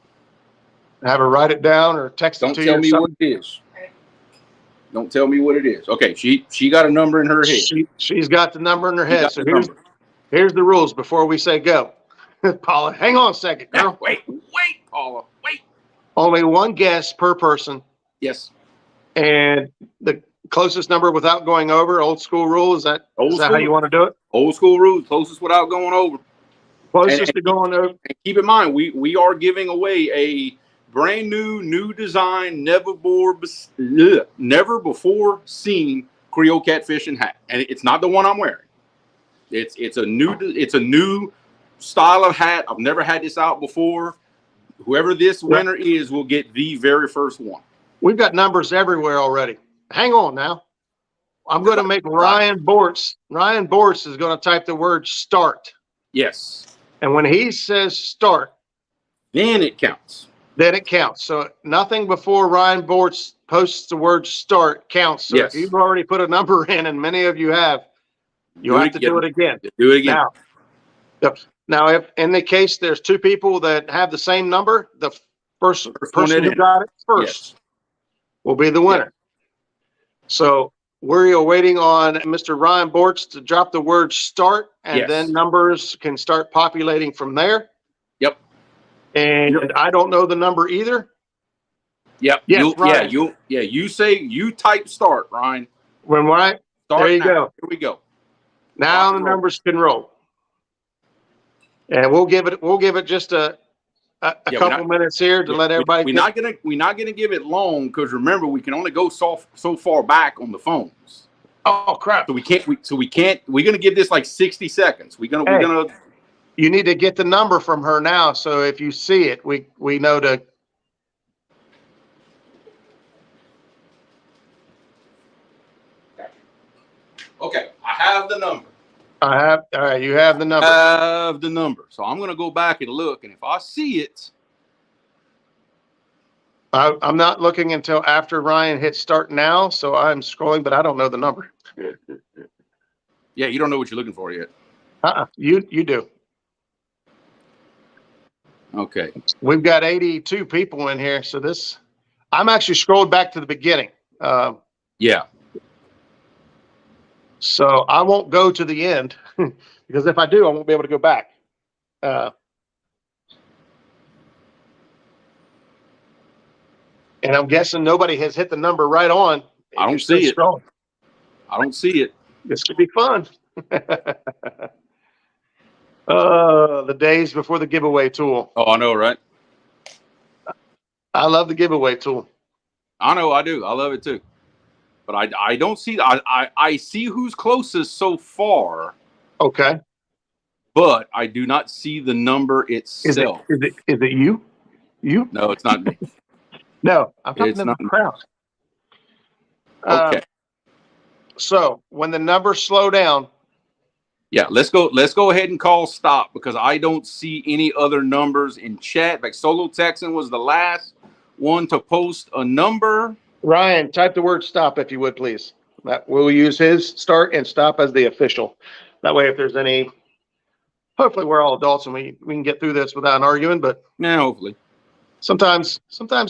Have her write it down or text it to you. Don't tell me what it is. Don't tell me what it is. Okay. She got a number in her head. She's got the number in her head. So here's the rules before we say go. Paula, hang on a second. Now, wait, Paula, wait. Only one guess per person. Yes. And the closest number without going over, old school rule. Is that how you want to do it? Old school rules, closest without going over. Closest to going over. And keep in mind, we are giving away a brand new design, never before seen Creole catfishing hat, and it's not the one I'm wearing. It's a new style of hat. I've never had this out before. Whoever this winner is will get the very first one. We've got numbers everywhere already. Hang on now. I'm going to make Ryan Bortz. Ryan Bortz is going to type the word start. Yes. And when he says start, then it counts. So nothing before Ryan Bortz posts the word start counts. So if you've already put a number in, and many of you have, you'll have to do it again. Do it again. Now, if in the case there's two people that have the same number, the first person who got it first will be the winner. So we're waiting on Mr. Ryan Bortz to drop the word start, and then numbers can start populating from there. Yep. And I don't know the number either. Yep. Yes, you type start, Ryan. When Ryan, there you go. Here we go. Now the numbers can roll. And we'll give it just a couple minutes here to let everybody. We're not gonna give it long, because remember, we can only go so far back on the phones. Oh crap! So we can't. We're gonna give this like 60 seconds. We're gonna. You need to get the number from her now, so if you see it, we know to. Okay, I have the number. All right, you have the number. I have the number. So I'm going to go back and look, and if I see it. I'm not looking until after Ryan hits start now, so I'm scrolling, but I don't know the number. Yeah, you don't know what you're looking for yet. You do. Okay. We've got 82 people in here, so I'm actually scrolled back to the beginning. Yeah. So I won't go to the end, because if I do, I won't be able to go back. And I'm guessing nobody has hit the number right on. I don't see it. I don't see it. This could be fun. The days before the giveaway tool. Oh, I know, right? I love the giveaway tool. I know, I do. I love it too. But I don't see. I see who's closest so far. Okay. But I do not see the number itself. Is it you? You? No, it's not me. No, I'm talking to the crowd. Okay. So when the numbers slow down. Yeah, let's go ahead and call stop, because I don't see any other numbers in chat. Like Solo Texan was the last one to post a number. Ryan, type the word stop if you would, please. We'll use his start and stop as the official. That way, if there's any, hopefully we're all adults and we can get through this without arguing, but yeah, hopefully. Sometimes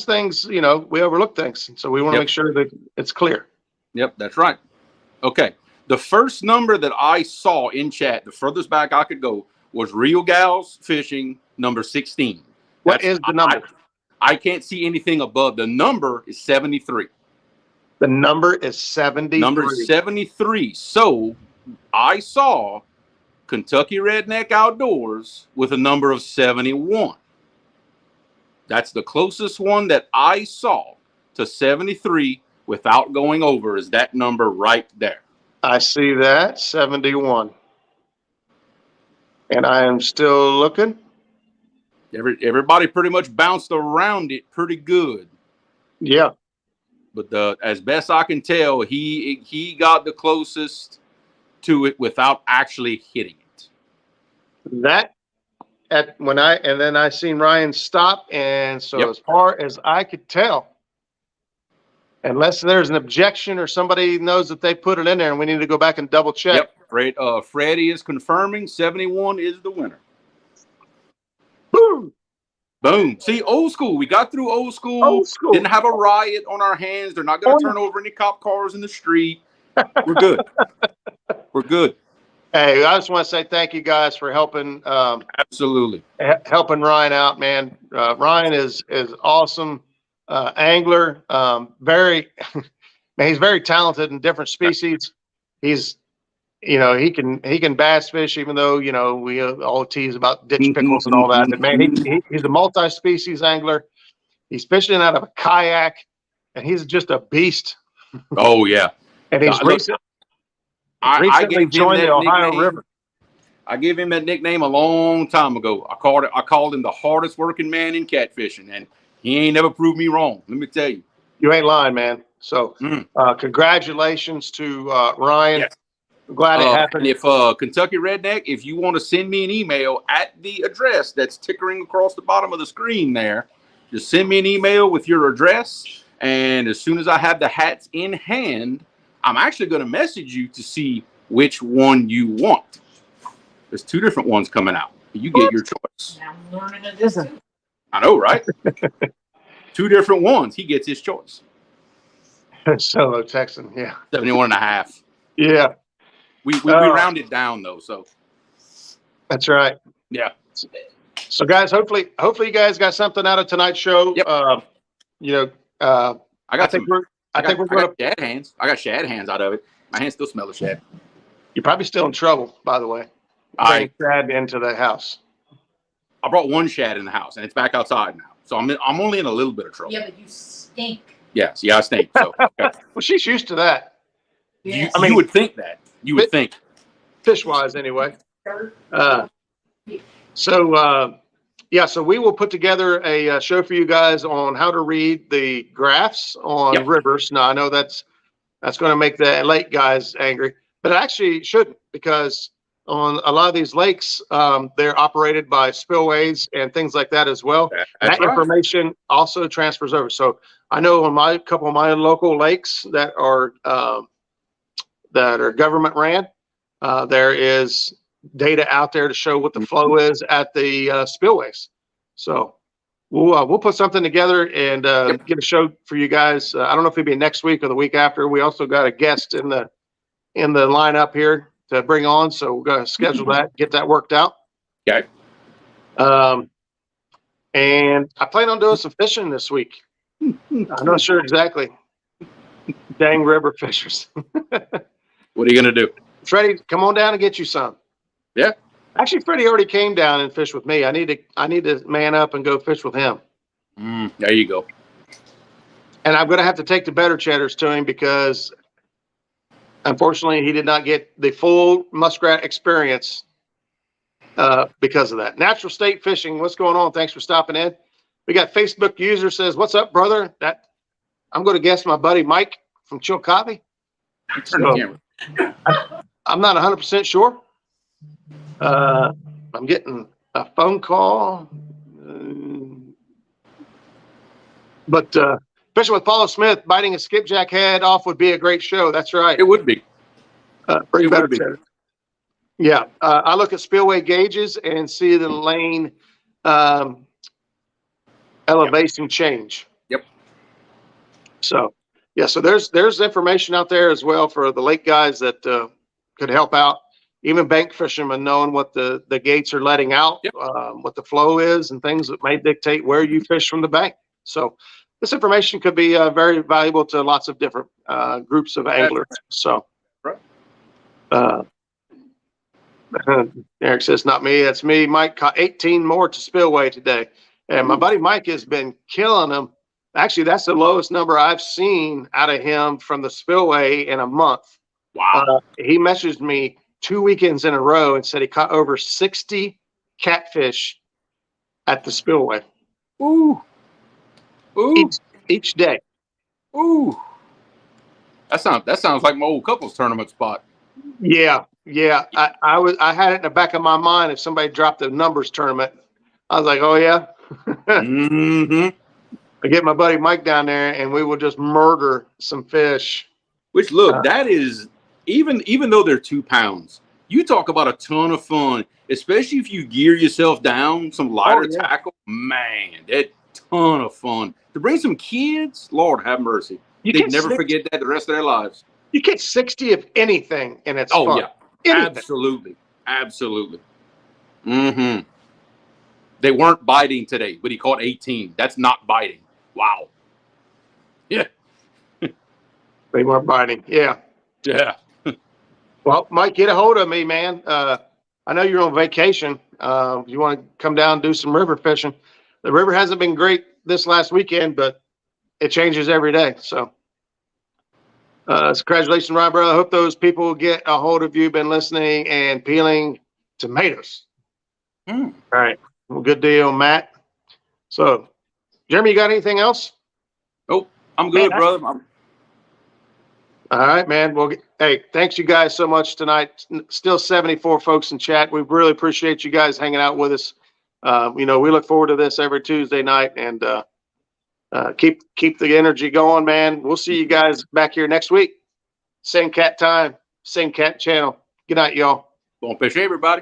things, we overlook things. So we want to make sure that it's clear. Yep, that's right. Okay. The first number that I saw in chat, the furthest back I could go, was Real Gals Fishing number 16. What is the number? I can't see anything above. The number is 73. The number is 73. Number 73. So I saw Kentucky Redneck Outdoors with a number of 71. That's the closest one that I saw to 73 without going over, is that number right there. I see that, 71. And I am still looking. Everybody pretty much bounced around it pretty good. Yeah. But as best I can tell, he got the closest to it without actually hitting it. And then I seen Ryan stop, and so as far as I could tell, unless there's an objection or somebody knows that they put it in there and we need to go back and double check. Yep. Freddie is confirming 71 is the winner. Boom. Boom. See, old school. We got through old school. Old school. Didn't have a riot on our hands. They're not going to turn over any cop cars in the street. We're good. We're good. Hey, I just want to say thank you guys for helping. Absolutely. Helping Ryan out, man. Ryan is awesome angler. Very, man, he's very talented in different species. He's, he can bass fish, even though, we all tease about ditch pickles and all that. But man, he's a multi-species angler. He's fishing out of a kayak, and he's just a beast. Oh yeah. And he's recently joined the Ohio River. I gave him that nickname a long time ago. I called him the hardest working man in catfishing, and he ain't never proved me wrong. Let me tell you. You ain't lying, man. So congratulations to Ryan. Yes. I'm glad it happened. And if Kentucky Redneck, if you want to send me an email at the address that's tickering across the bottom of the screen there, just send me an email with your address. And as soon as I have the hats in hand, I'm actually going to message you to see which one you want. There's 2 different ones coming out. You get your choice. Now I'm learning a distance. I know, right? 2 different ones. He gets his choice. Solo Texan, yeah. 71 and a half. Yeah. We rounded down though, so. That's right. Yeah. So guys, hopefully you guys got something out of tonight's show. Yep. I think we're going to shad hands. I got shad hands out of it. My hands still smell of shad. You're probably still in trouble, by the way. I shad into the house. I brought 1 shad in the house, and it's back outside now. So I'm only in a little bit of trouble. Yeah, but you stink. Yes, yeah, I stink. So well, she's used to that. Yes. You would think that. You would think. Fish-wise, anyway. So we will put together a show for you guys on how to read the graphs on rivers. Now, I know that's going to make the lake guys angry, but it actually shouldn't, because on a lot of these lakes, they're operated by spillways and things like that as well. That information also transfers over. So I know on a couple of my local lakes that are government ran, there is data out there to show what the flow is at the spillways. So we'll put something together and get a show for you guys. I don't know if it'll be next week or the week after. We also got a guest in the lineup here to bring on, so we're going to schedule that, get that worked out. Okay. And I plan on doing some fishing this week. I'm not sure exactly. Dang river fishers. What are you going to do? Freddie, come on down and get you some. Yeah. Actually, Freddie already came down and fished with me. I need to man up and go fish with him. There you go. And I'm going to have to take the better cheddars to him, because unfortunately he did not get the full muskrat experience because of that. Natural State Fishing, what's going on? Thanks for stopping in. We got Facebook user says, "What's up, brother?" I'm going to guess my buddy Mike from Chillicothe. So, I'm not 100% sure. I'm getting a phone call. But fishing with Paulo Smith, biting a skipjack head off would be a great show. That's right. It would be. Bring better cheddar. Yeah. I look at spillway gauges and see the lane elevation change. Yep. So, yeah. So there's information out there as well for the lake guys that could help out. Even bank fishermen knowing what the gates are letting out, what the flow is, and things that may dictate where you fish from the bank. So this information could be very valuable to lots of different groups of anglers. So Eric says, not me. That's me. Mike caught 18 more to spillway today. And my buddy Mike has been killing them. Actually, that's the lowest number I've seen out of him from the spillway in a month. Wow. He messaged me 2 weekends in a row and said he caught over 60 catfish at the spillway. Ooh. Ooh. Each day. Ooh. That sounds like my old couples tournament spot. Yeah. I had it in the back of my mind if somebody dropped a numbers tournament. I was like, oh yeah. Mm-hmm. I get my buddy Mike down there and we will just murder some fish. Which look, that is even though they're 2 pounds, you talk about a ton of fun, especially if you gear yourself down, some lighter tackle. Man, that ton of fun. To bring some kids, Lord have mercy. They'd never forget that the rest of their lives. You catch 60 of anything and it's fun. Yeah. Anything. Absolutely. Mm-hmm. They weren't biting today, but he caught 18. That's not biting. Wow. Yeah. They weren't biting. Yeah. Yeah. Well, Mike, get a hold of me, man. I know you're on vacation. You want to come down and do some river fishing. The river hasn't been great this last weekend, but it changes every day. So congratulations, Ryan, brother. I hope those people get a hold of you, been listening and peeling tomatoes. All right. Well, good deal, Matt. So, Jeremy, you got anything else? Nope. I'm good, brother. All right, man. Well, hey, thanks you guys so much tonight. Still 74 folks in chat. We really appreciate you guys hanging out with us. We look forward to this every Tuesday night, and keep the energy going, man. We'll see you guys back here next week. Same cat time, same cat channel. Good night, y'all. Bon fish, everybody.